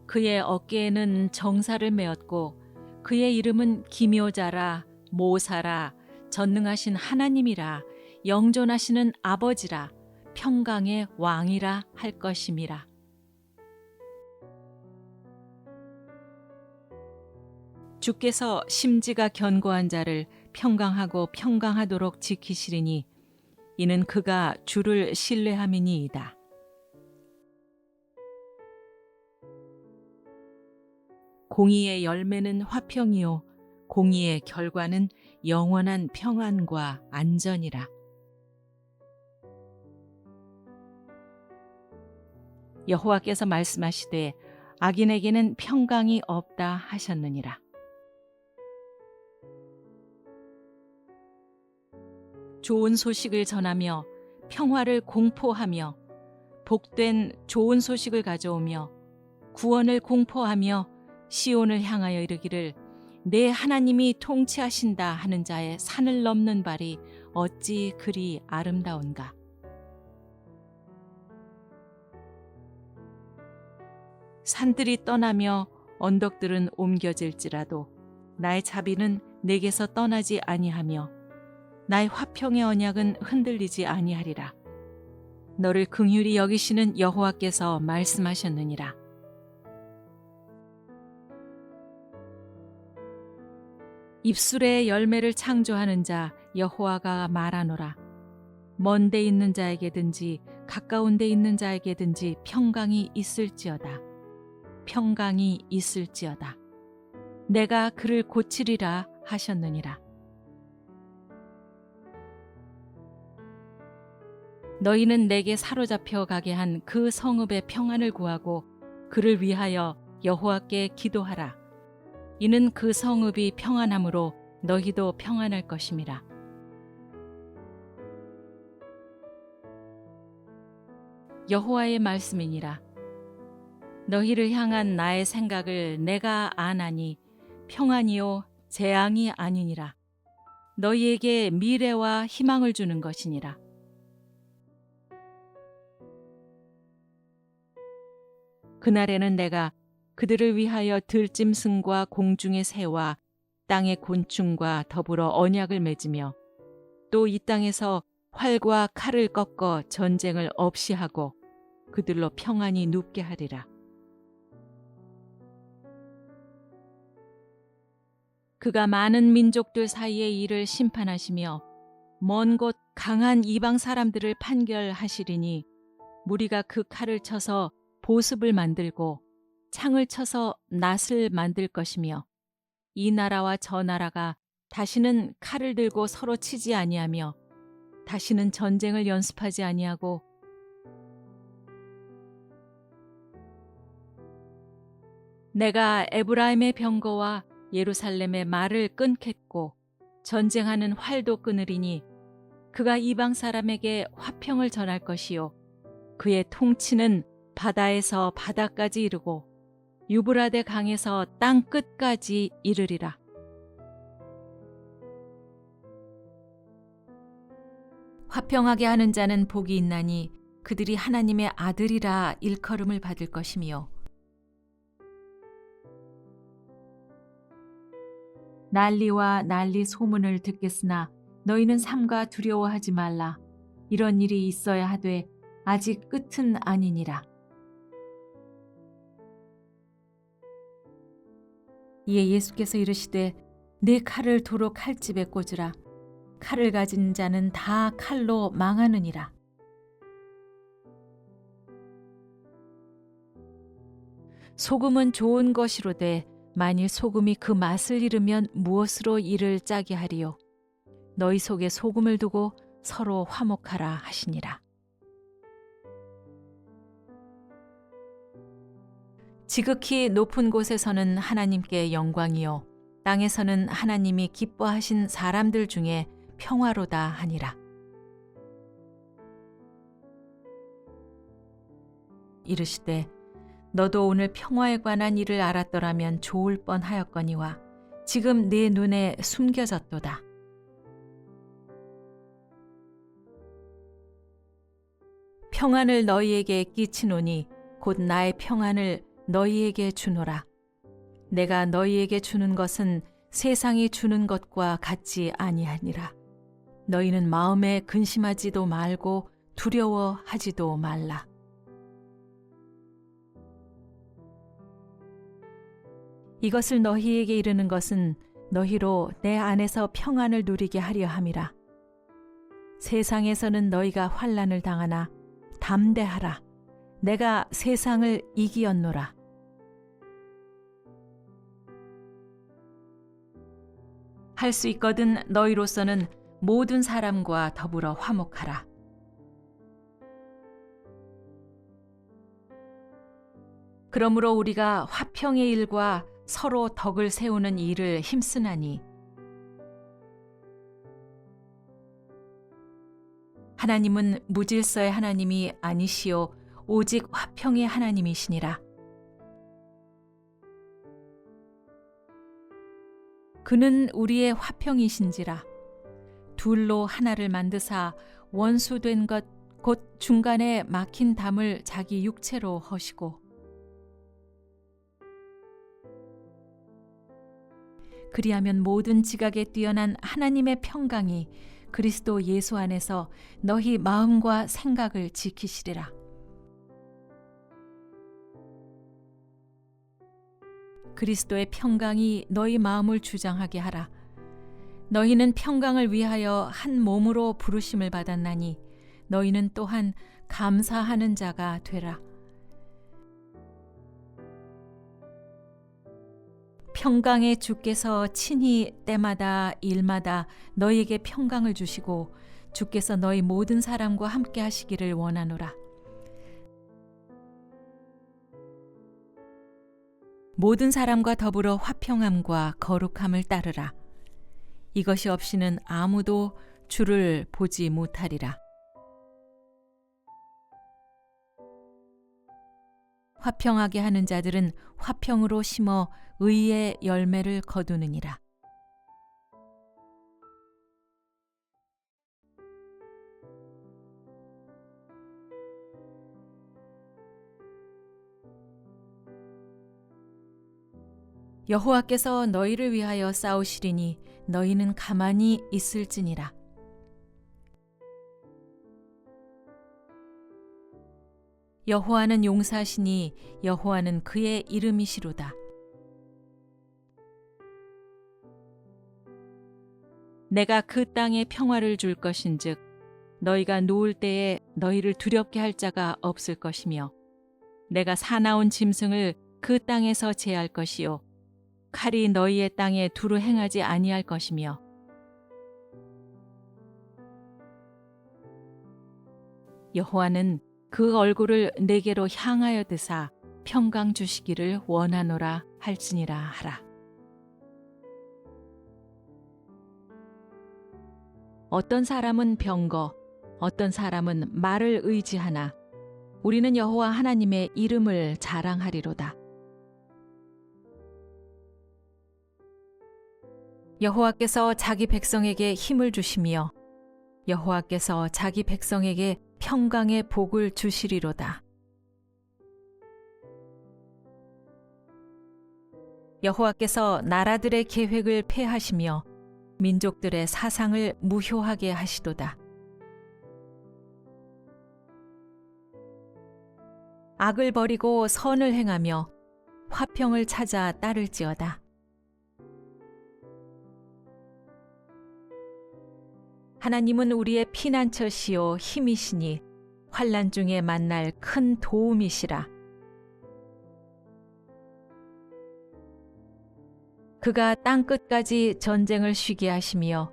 그의 어깨에는 정사를 메었고 그의 이름은 기묘자라 모사라 전능하신 하나님이라 영존하시는 아버지라 평강의 왕이라 할 것임이라. 주께서 심지가 견고한 자를 평강하고 평강하도록 지키시리니 이는 그가 주를 신뢰함이니이다. 공의의 열매는 화평이요 공의의 결과는 영원한 평안과 안전이라. 여호와께서 말씀하시되 악인에게는 평강이 없다 하셨느니라. 좋은 소식을 전하며 평화를 공포하며 복된 좋은 소식을 가져오며 구원을 공포하며 시온을 향하여 이르기를 내 하나님이 통치하신다 하는 자의 산을 넘는 발이 어찌 그리 아름다운가. 산들이 떠나며 언덕들은 옮겨질지라도 나의 자비는 내게서 떠나지 아니하며 나의 화평의 언약은 흔들리지 아니하리라. 너를 긍휼히 여기시는 여호와께서 말씀하셨느니라. 입술의 열매를 창조하는 자 여호와가 말하노라. 먼 데 있는 자에게든지 가까운 데 있는 자에게든지 평강이 있을지어다. 평강이 있을지어다. 내가 그를 고치리라 하셨느니라. 너희는 내게 사로잡혀 가게 한 그 성읍의 평안을 구하고 그를 위하여 여호와께 기도하라. 이는 그 성읍이 평안함으로 너희도 평안할 것임이라. 여호와의 말씀이니라. 너희를 향한 나의 생각을 내가 아나니 평안이요 재앙이 아니니라. 너희에게 미래와 희망을 주는 것이니라. 그날에는 내가 그들을 위하여 들짐승과 공중의 새와 땅의 곤충과 더불어 언약을 맺으며 또 이 땅에서 활과 칼을 꺾어 전쟁을 없이 하고 그들로 평안히 눕게 하리라. 그가 많은 민족들 사이의 일을 심판하시며 먼 곳 강한 이방 사람들을 판결하시리니 무리가 그 칼을 쳐서 보습을 만들고 창을 쳐서 낫을 만들 것이며 이 나라와 저 나라가 다시는 칼을 들고 서로 치지 아니하며 다시는 전쟁을 연습하지 아니하고 내가 에브라임의 병거와 예루살렘의 말을 끊겠고 전쟁하는 활도 끊으리니 그가 이방 사람에게 화평을 전할 것이요 그의 통치는 바다에서 바다까지 이르고 유브라데 강에서 땅 끝까지 이르리라. 화평하게 하는 자는 복이 있나니 그들이 하나님의 아들이라 일컬음을 받을 것이며 난리와 난리 소문을 듣겠으나 너희는 삼가 두려워하지 말라. 이런 일이 있어야 하되 아직 끝은 아니니라. 이에 예수께서 이르시되 네 칼을 도로 칼집에 꽂으라. 칼을 가진 자는 다 칼로 망하느니라. 소금은 좋은 것이로되 만일 소금이 그 맛을 잃으면 무엇으로 이를 짜게 하리요. 너희 속에 소금을 두고 서로 화목하라 하시니라. 지극히 높은 곳에서는 하나님께 영광이요 땅에서는 하나님이 기뻐하신 사람들 중에 평화로다 하니라. 이르시되 너도 오늘 평화에 관한 일을 알았더라면 좋을 뻔하였거니와 지금 네 눈에 숨겨졌도다. 평안을 너희에게 끼치노니 곧 나의 평안을 너희에게 주노라. 내가 너희에게 주는 것은 세상이 주는 것과 같지 아니하니라. 너희는 마음에 근심하지도 말고 두려워하지도 말라. 이것을 너희에게 이르는 것은 너희로 내 안에서 평안을 누리게 하려 함이라. 세상에서는 너희가 환난을 당하나 담대하라. 내가 세상을 이기었노라. 할 수 있거든 너희로서는 모든 사람과 더불어 화목하라. 그러므로 우리가 화평의 일과 서로 덕을 세우는 일을 힘쓰나니 하나님은 무질서의 하나님이 아니시오 오직 화평의 하나님이시니라. 그는 우리의 화평이신지라. 둘로 하나를 만드사 원수된 것 곧 중간에 막힌 담을 자기 육체로 허시고 그리하면 모든 지각에 뛰어난 하나님의 평강이 그리스도 예수 안에서 너희 마음과 생각을 지키시리라. 그리스도의 평강이 너희 마음을 주장하게 하라. 너희는 평강을 위하여 한 몸으로 부르심을 받았나니 너희는 또한 감사하는 자가 되라. 평강의 주께서 친히 때마다 일마다 너희에게 평강을 주시고 주께서 너희 모든 사람과 함께 하시기를 원하노라. 모든 사람과 더불어 화평함과 거룩함을 따르라. 이것이 없이는 아무도 주를 보지 못하리라. 화평하게 하는 자들은 화평으로 심어 의의 열매를 거두느니라. 여호와께서 너희를 위하여 싸우시리니 너희는 가만히 있을지니라. 여호와는 용사시니 여호와는 그의 이름이시로다. 내가 그 땅에 평화를 줄 것인즉 너희가 누울 때에 너희를 두렵게 할 자가 없을 것이며 내가 사나운 짐승을 그 땅에서 제할 것이요 칼이 너희의 땅에 두루 행하지 아니할 것이며 여호와는 그 얼굴을 내게로 향하여 드사 평강 주시기를 원하노라 할지니라 하라. 어떤 사람은 병거, 어떤 사람은 말을 의지하나 우리는 여호와 하나님의 이름을 자랑하리로다. 여호와께서 자기 백성에게 힘을 주시며 여호와께서 자기 백성에게 평강의 복을 주시리로다. 여호와께서 나라들의 계획을 폐하시며 민족들의 사상을 무효하게 하시도다. 악을 버리고 선을 행하며 화평을 찾아 따를지어다. 하나님은 우리의 피난처시요 힘이시니 환난 중에 만날 큰 도움이시라. 그가 땅 끝까지 전쟁을 쉬게 하시며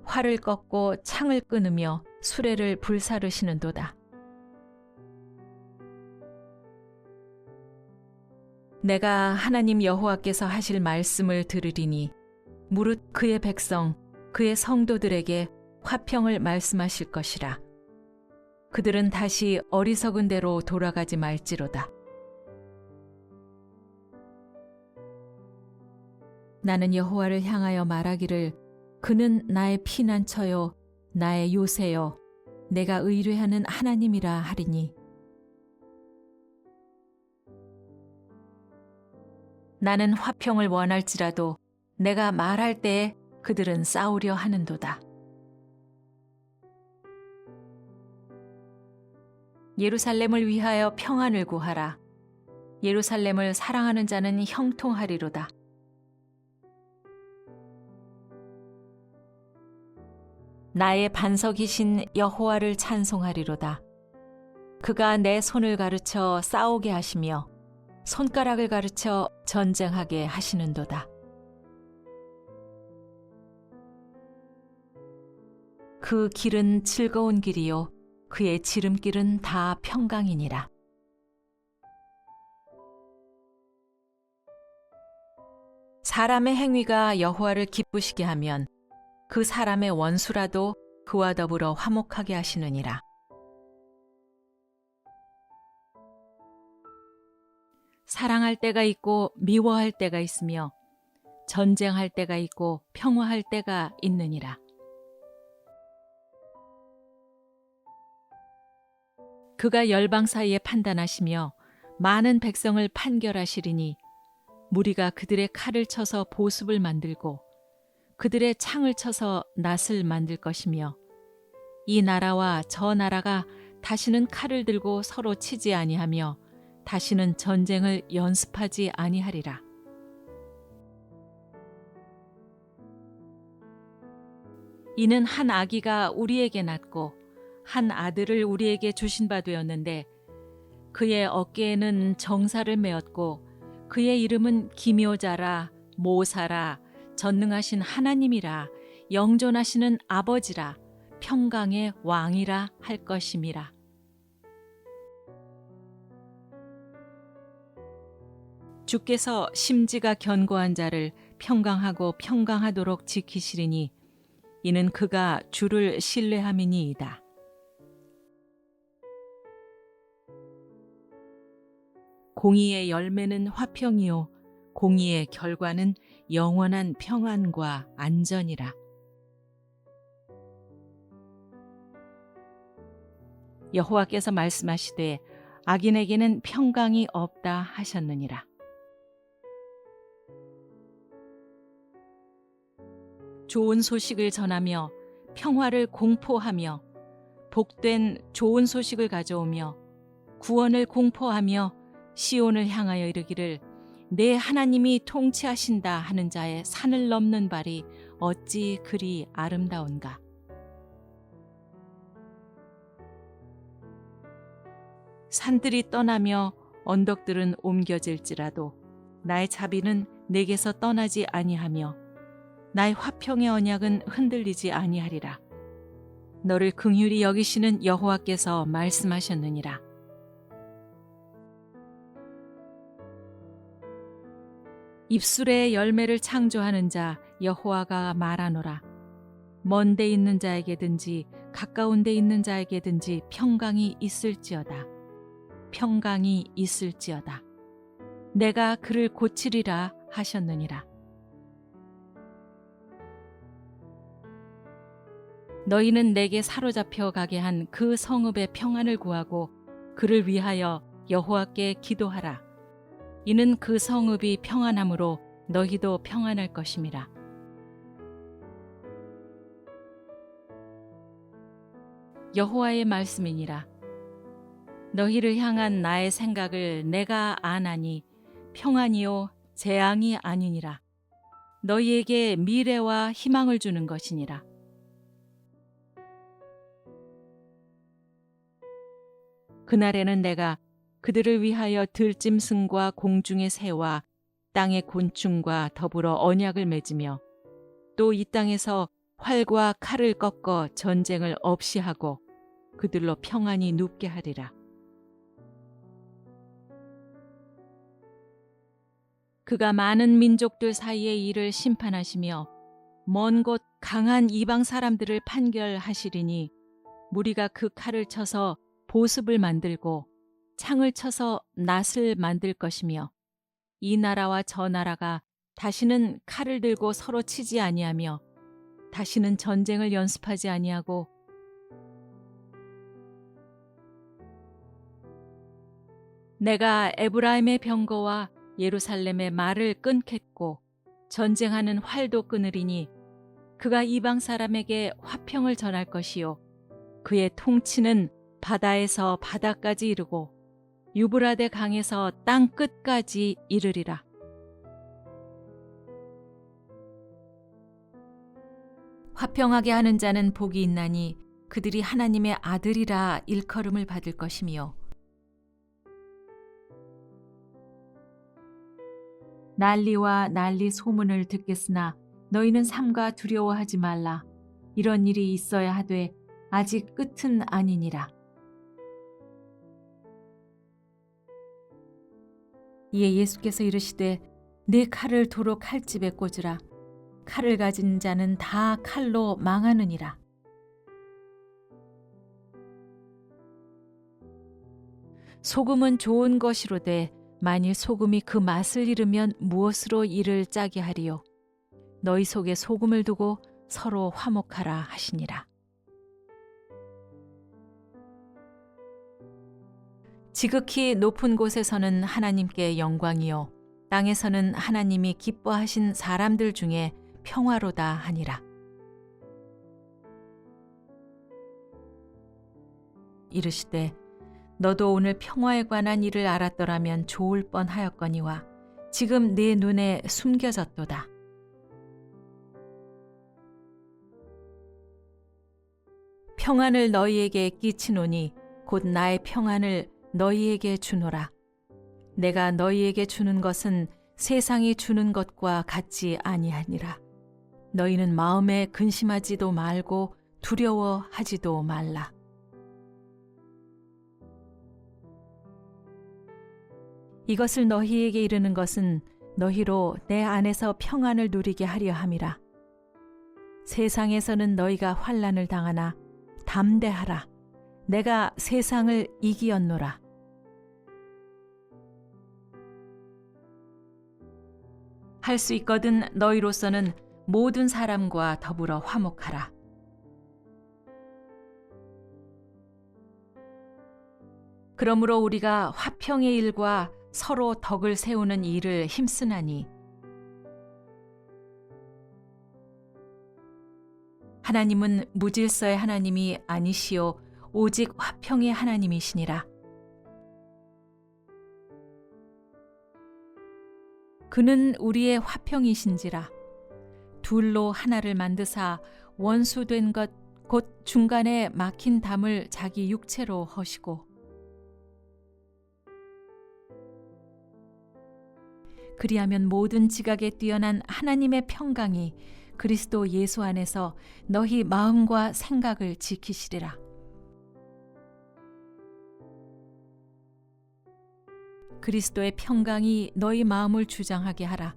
활을 꺾고 창을 끊으며 수레를 불사르시는도다. 내가 하나님 여호와께서 하실 말씀을 들으리니 무릇 그의 백성 그의 성도들에게 화평을 말씀하실 것이라. 그들은 다시 어리석은 대로 돌아가지 말지로다. 나는 여호와를 향하여 말하기를 그는 나의 피난처요 나의 요새요 내가 의뢰하는 하나님이라 하리니 나는 화평을 원할지라도 내가 말할 때에 그들은 싸우려 하는도다. 예루살렘을 위하여 평안을 구하라. 예루살렘을 사랑하는 자는 형통하리로다. 나의 반석이신 여호와를 찬송하리로다. 그가 내 손을 가르쳐 싸우게 하시며 손가락을 가르쳐 전쟁하게 하시는도다. 그 길은 즐거운 길이요 그의 지름길은 다 평강이니라. 사람의 행위가 여호와를 기쁘시게 하면 그 사람의 원수라도 그와 더불어 화목하게 하시느니라. 사랑할 때가 있고 미워할 때가 있으며 전쟁할 때가 있고 평화할 때가 있느니라. 그가 열방 사이에 판단하시며 많은 백성을 판결하시리니 무리가 그들의 칼을 쳐서 보습을 만들고 그들의 창을 쳐서 낫을 만들 것이며 이 나라와 저 나라가 다시는 칼을 들고 서로 치지 아니하며 다시는 전쟁을 연습하지 아니하리라. 이는 한 아기가 우리에게 낳고 한 아들을 우리에게 주신 바 되었는데 그의 어깨에는 정사를 메었고 그의 이름은 기묘자라 모사라 전능하신 하나님이라 영존하시는 아버지라 평강의 왕이라 할 것임이라. 주께서 심지가 견고한 자를 평강하고 평강하도록 지키시리니 이는 그가 주를 신뢰함이니이다. 공의의 열매는 화평이요 공의의 결과는 영원한 평안과 안전이라. 여호와께서 말씀하시되 악인에게는 평강이 없다 하셨느니라. 좋은 소식을 전하며 평화를 공포하며 복된 좋은 소식을 가져오며 구원을 공포하며 시온을 향하여 이르기를 내 하나님이 통치하신다 하는 자의 산을 넘는 발이 어찌 그리 아름다운가. 산들이 떠나며 언덕들은 옮겨질지라도 나의 자비는 내게서 떠나지 아니하며 나의 화평의 언약은 흔들리지 아니하리라. 너를 긍휼히 여기시는 여호와께서 말씀하셨느니라. 입술의 열매를 창조하는 자 여호와가 말하노라. 먼 데 있는 자에게든지 가까운 데 있는 자에게든지 평강이 있을지어다. 평강이 있을지어다. 내가 그를 고치리라 하셨느니라. 너희는 내게 사로잡혀 가게 한 그 성읍의 평안을 구하고 그를 위하여 여호와께 기도하라. 이는 그 성읍이 평안함으로 너희도 평안할 것임이라. 여호와의 말씀이니라. 너희를 향한 나의 생각을 내가 아나니 평안이요 재앙이 아니니라. 너희에게 미래와 희망을 주는 것이니라. 그날에는 내가 그들을 위하여 들짐승과 공중의 새와 땅의 곤충과 더불어 언약을 맺으며 또 이 땅에서 활과 칼을 꺾어 전쟁을 없이 하고 그들로 평안히 눕게 하리라. 그가 많은 민족들 사이의 일을 심판하시며 먼 곳 강한 이방 사람들을 판결하시리니 무리가 그 칼을 쳐서 보습을 만들고 창을 쳐서 낫을 만들 것이며 이 나라와 저 나라가 다시는 칼을 들고 서로 치지 아니하며 다시는 전쟁을 연습하지 아니하고 내가 에브라임의 병거와 예루살렘의 말을 끊겠고 전쟁하는 활도 끊으리니 그가 이방 사람에게 화평을 전할 것이요 그의 통치는 바다에서 바다까지 이르고 유브라데 강에서 땅 끝까지 이르리라. 화평하게 하는 자는 복이 있나니 그들이 하나님의 아들이라 일컬음을 받을 것이며 난리와 난리 소문을 듣겠으나 너희는 삼가 두려워하지 말라. 이런 일이 있어야 하되 아직 끝은 아니니라. 이에 예수께서 이르시되 네 칼을 도로 칼집에 꽂으라. 칼을 가진 자는 다 칼로 망하느니라. 소금은 좋은 것이로되 만일 소금이 그 맛을 잃으면 무엇으로 이를 짜게 하리요. 너희 속에 소금을 두고 서로 화목하라 하시니라. 지극히 높은 곳에서는 하나님께 영광이요 땅에서는 하나님이 기뻐하신 사람들 중에 평화로다 하니라. 이르시되 너도 오늘 평화에 관한 일을 알았더라면 좋을 뻔하였거니와 지금 네 눈에 숨겨졌도다. 평안을 너희에게 끼치노니 곧 나의 평안을 너희에게 주노라. 내가 너희에게 주는 것은 세상이 주는 것과 같지 아니하니라. 너희는 마음에 근심하지도 말고 두려워하지도 말라. 이것을 너희에게 이르는 것은 너희로 내 안에서 평안을 누리게 하려 함이라. 세상에서는 너희가 환난을 당하나 담대하라. 내가 세상을 이기었노라. 할 수 있거든 너희로서는 모든 사람과 더불어 화목하라. 그러므로 우리가 화평의 일과 서로 덕을 세우는 일을 힘쓰나니 하나님은 무질서의 하나님이 아니시오 오직 화평의 하나님이시니라. 그는 우리의 화평이신지라. 둘로 하나를 만드사 원수된 것 곧 중간에 막힌 담을 자기 육체로 허시고 그리하면 모든 지각에 뛰어난 하나님의 평강이 그리스도 예수 안에서 너희 마음과 생각을 지키시리라. 그리스도의 평강이 너희 마음을 주장하게 하라.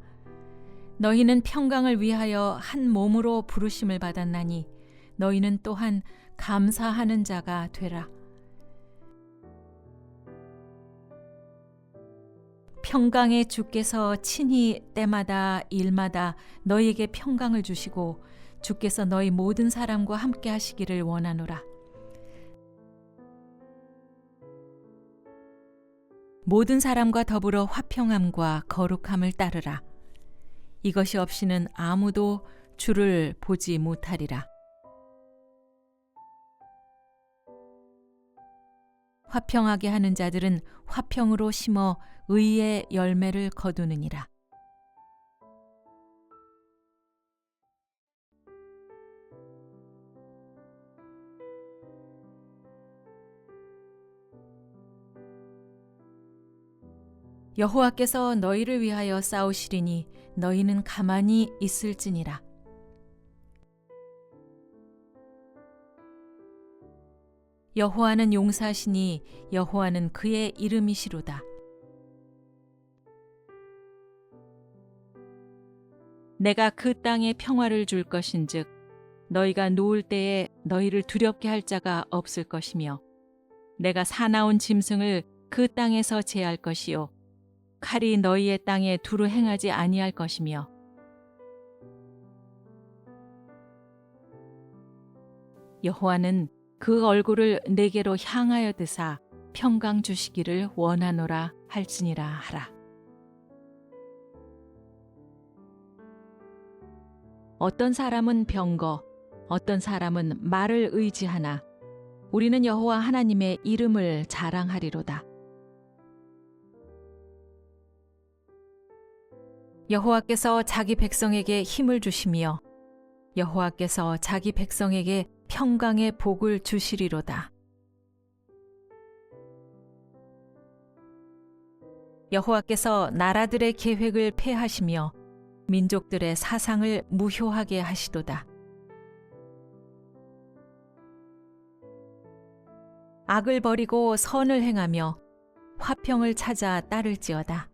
너희는 평강을 위하여 한 몸으로 부르심을 받았나니 너희는 또한 감사하는 자가 되라. 평강의 주께서 친히 때마다 일마다 너희에게 평강을 주시고 주께서 너희 모든 사람과 함께 하시기를 원하노라. 모든 사람과 더불어 화평함과 거룩함을 따르라. 이것이 없이는 아무도 주를 보지 못하리라. 화평하게 하는 자들은 화평으로 심어 의의 열매를 거두느니라. 여호와께서 너희를 위하여 싸우시리니 너희는 가만히 있을지니라. 여호와는 용사시니 여호와는 그의 이름이시로다. 내가 그 땅에 평화를 줄 것인즉 너희가 누울 때에 너희를 두렵게 할 자가 없을 것이며 내가 사나운 짐승을 그 땅에서 제할 것이요 칼이 너희의 땅에 두루 행하지 아니할 것이며 여호와는 그 얼굴을 내게로 향하여 드사 평강 주시기를 원하노라 할지니라 하라. 어떤 사람은 병거, 어떤 사람은 말을 의지하나 우리는 여호와 하나님의 이름을 자랑하리로다. 여호와께서 자기 백성에게 힘을 주시며 여호와께서 자기 백성에게 평강의 복을 주시리로다. 여호와께서 나라들의 계획을 폐하시며 민족들의 사상을 무효하게 하시도다. 악을 버리고 선을 행하며 화평을 찾아 따를지어다.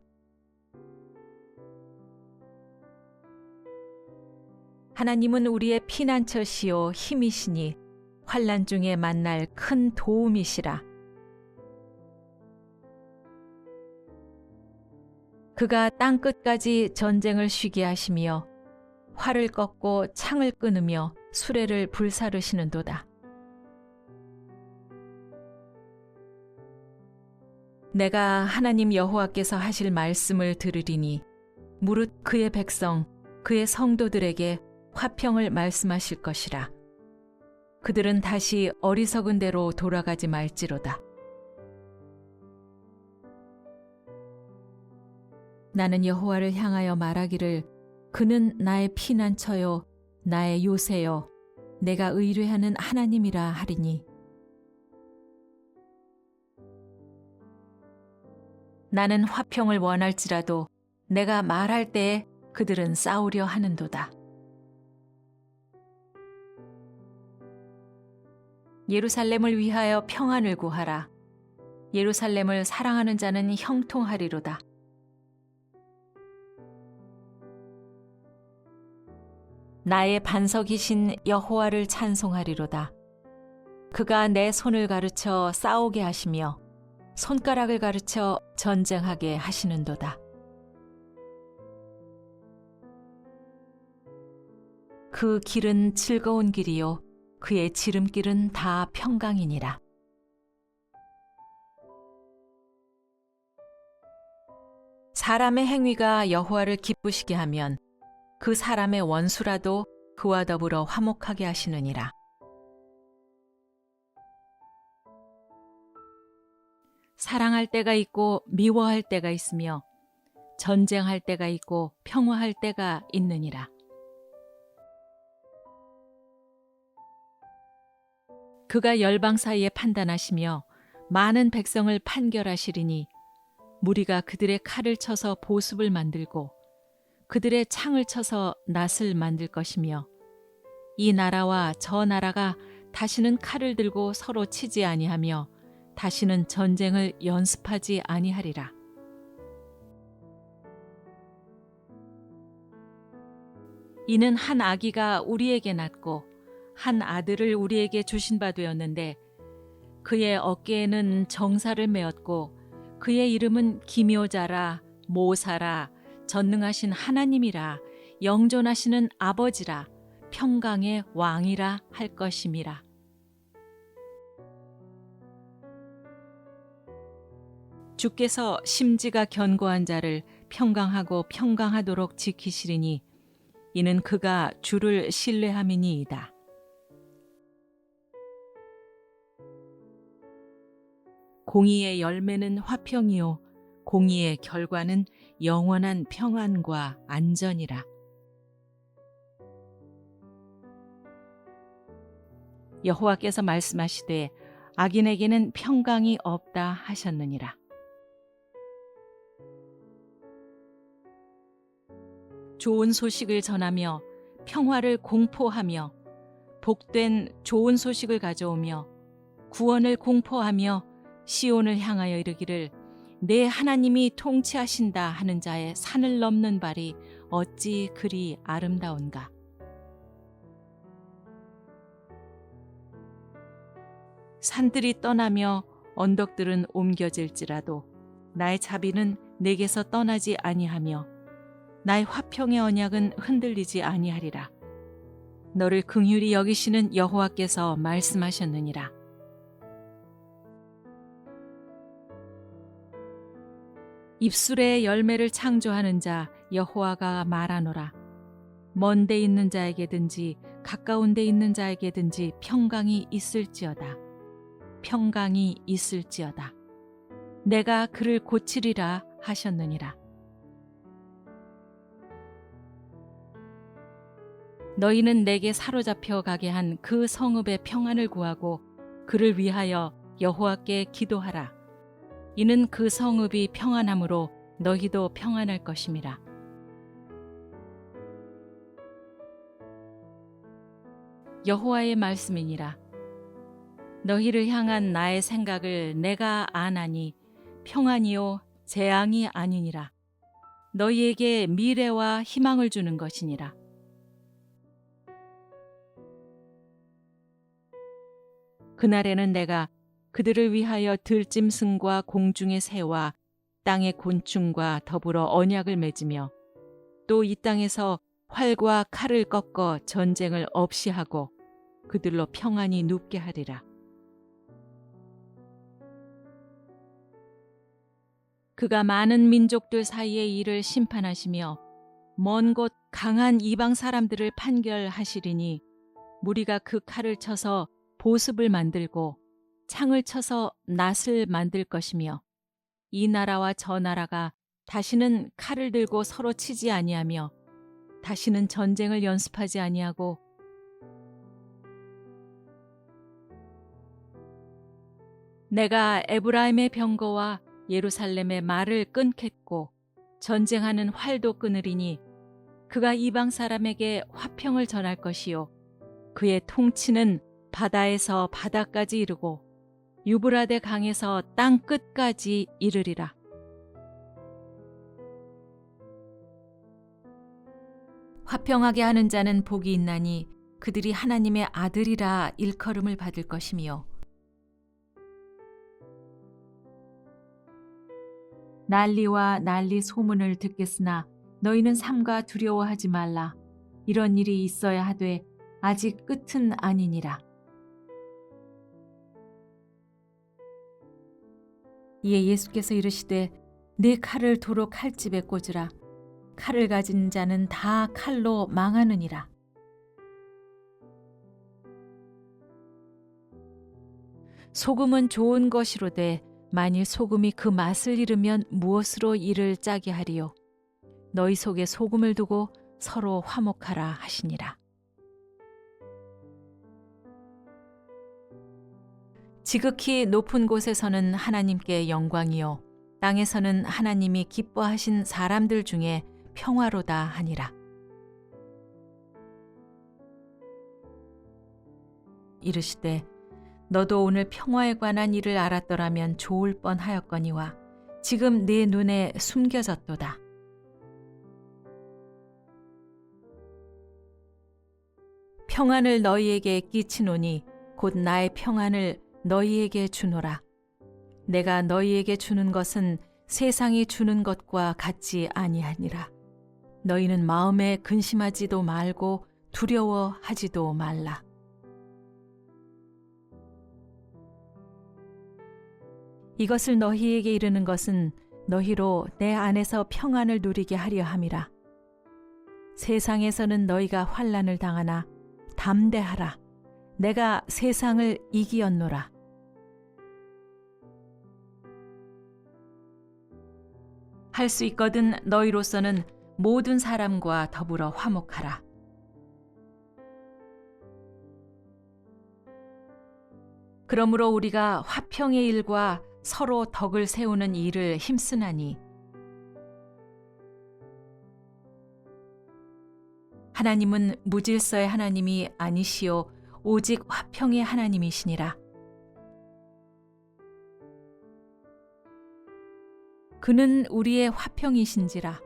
하나님은 우리의 피난처시요 힘이시니 환난 중에 만날 큰 도움이시라. 그가 땅 끝까지 전쟁을 쉬게 하시며 활을 꺾고 창을 끊으며 수레를 불사르시는도다. 내가 하나님 여호와께서 하실 말씀을 들으리니 무릇 그의 백성 그의 성도들에게 화평을 말씀하실 것이라. 그들은 다시 어리석은 대로 돌아가지 말지로다. 나는 여호와를 향하여 말하기를 그는 나의 피난처요 나의 요새요 내가 의뢰하는 하나님이라 하리니 나는 화평을 원할지라도 내가 말할 때에 그들은 싸우려 하는도다. 예루살렘을 위하여 평안을 구하라. 예루살렘을 사랑하는 자는 형통하리로다. 나의 반석이신 여호와를 찬송하리로다. 그가 내 손을 가르쳐 싸우게 하시며 손가락을 가르쳐 전쟁하게 하시는도다. 그 길은 즐거운 길이요 그의 지름길은 다 평강이니라. 사람의 행위가 여호와를 기쁘시게 하면 그 사람의 원수라도 그와 더불어 화목하게 하시느니라. 사랑할 때가 있고 미워할 때가 있으며 전쟁할 때가 있고 평화할 때가 있느니라. 그가 열방 사이에 판단하시며 많은 백성을 판결하시리니 무리가 그들의 칼을 쳐서 보습을 만들고 그들의 창을 쳐서 낫을 만들 것이며 이 나라와 저 나라가 다시는 칼을 들고 서로 치지 아니하며 다시는 전쟁을 연습하지 아니하리라. 이는 한 아기가 우리에게 낳고 한 아들을 우리에게 주신 바 되었는데 그의 어깨에는 정사를 메었고 그의 이름은 기묘자라 모사라 전능하신 하나님이라 영존하시는 아버지라 평강의 왕이라 할 것임이라. 주께서 심지가 견고한 자를 평강하고 평강하도록 지키시리니 이는 그가 주를 신뢰함이니이다. 공의의 열매는 화평이요 공의의 결과는 영원한 평안과 안전이라. 여호와께서 말씀하시되 악인에게는 평강이 없다 하셨느니라. 좋은 소식을 전하며 평화를 공포하며 복된 좋은 소식을 가져오며 구원을 공포하며 시온을 향하여 이르기를 내 하나님이 통치하신다 하는 자의 산을 넘는 발이 어찌 그리 아름다운가. 산들이 떠나며 언덕들은 옮겨질지라도 나의 자비는 내게서 떠나지 아니하며 나의 화평의 언약은 흔들리지 아니하리라. 너를 긍휼히 여기시는 여호와께서 말씀하셨느니라. 입술의 열매를 창조하는 자 여호와가 말하노라. 먼 데 있는 자에게든지 가까운 데 있는 자에게든지 평강이 있을지어다. 평강이 있을지어다. 내가 그를 고치리라 하셨느니라. 너희는 내게 사로잡혀 가게 한 그 성읍의 평안을 구하고 그를 위하여 여호와께 기도하라. 이는 그 성읍이 평안함으로 너희도 평안할 것임이라. 여호와의 말씀이니라. 너희를 향한 나의 생각을 내가 아나니 평안이요 재앙이 아니니라. 너희에게 미래와 희망을 주는 것이니라. 그날에는 내가 그들을 위하여 들짐승과 공중의 새와 땅의 곤충과 더불어 언약을 맺으며 또 이 땅에서 활과 칼을 꺾어 전쟁을 없이 하고 그들로 평안히 눕게 하리라. 그가 많은 민족들 사이의 일을 심판하시며 먼 곳 강한 이방 사람들을 판결하시리니 무리가 그 칼을 쳐서 보습을 만들고 창을 쳐서 낫을 만들 것이며 이 나라와 저 나라가 다시는 칼을 들고 서로 치지 아니하며 다시는 전쟁을 연습하지 아니하고 내가 에브라임의 병거와 예루살렘의 말을 끊겠고 전쟁하는 활도 끊으리니 그가 이방 사람에게 화평을 전할 것이요 그의 통치는 바다에서 바다까지 이르고 유브라데 강에서 땅 끝까지 이르리라. 화평하게 하는 자는 복이 있나니 그들이 하나님의 아들이라 일컬음을 받을 것이며 난리와 난리 소문을 듣겠으나 너희는 삼가 두려워하지 말라. 이런 일이 있어야 하되 아직 끝은 아니니라. 이에 예수께서 이르시되 네 칼을 도로 칼집에 꽂으라. 칼을 가진 자는 다 칼로 망하느니라. 소금은 좋은 것이로되 만일 소금이 그 맛을 잃으면 무엇으로 이를 짜게 하리요. 너희 속에 소금을 두고 서로 화목하라 하시니라. 지극히 높은 곳에서는 하나님께 영광이요 땅에서는 하나님이 기뻐하신 사람들 중에 평화로다 하니라. 이르시되 너도 오늘 평화에 관한 일을 알았더라면 좋을 뻔하였거니와 지금 네 눈에 숨겨졌도다. 평안을 너희에게 끼치노니 곧 나의 평안을 너희에게 주노라. 내가 너희에게 주는 것은 세상이 주는 것과 같지 아니하니라. 너희는 마음에 근심하지도 말고 두려워하지도 말라. 이것을 너희에게 이르는 것은 너희로 내 안에서 평안을 누리게 하려 함이라. 세상에서는 너희가 환난을 당하나 담대하라. 내가 세상을 이기었노라. 할 수 있거든 너희로서는 모든 사람과 더불어 화목하라. 그러므로 우리가 화평의 일과 서로 덕을 세우는 일을 힘쓰나니 하나님은 무질서의 하나님이 아니시오 오직 화평의 하나님이시니라. 그는 우리의 화평이신지라.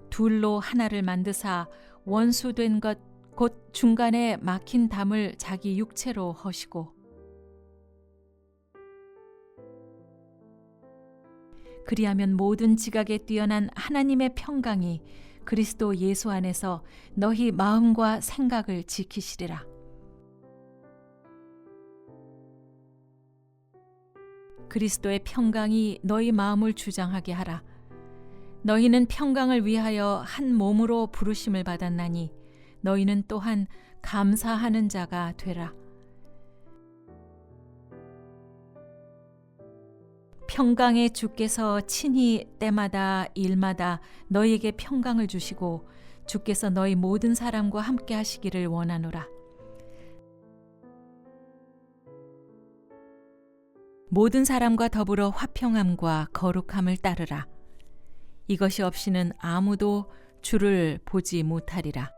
둘로 하나를 만드사 원수된 것 곧 중간에 막힌 담을 자기 육체로 허시고 그리하면 모든 지각에 뛰어난 하나님의 평강이 그리스도 예수 안에서 너희 마음과 생각을 지키시리라. 그리스도의 평강이 너희 마음을 주장하게 하라. 너희는 평강을 위하여 한 몸으로 부르심을 받았나니 너희는 또한 감사하는 자가 되라. 평강의 주께서 친히 때마다 일마다 너희에게 평강을 주시고 주께서 너희 모든 사람과 함께 하시기를 원하노라. 모든 사람과 더불어 화평함과 거룩함을 따르라. 이것이 없이는 아무도 주를 보지 못하리라.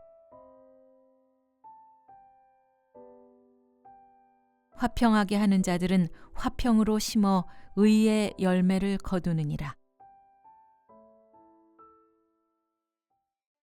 화평하게 하는 자들은 화평으로 심어 의의 열매를 거두느니라.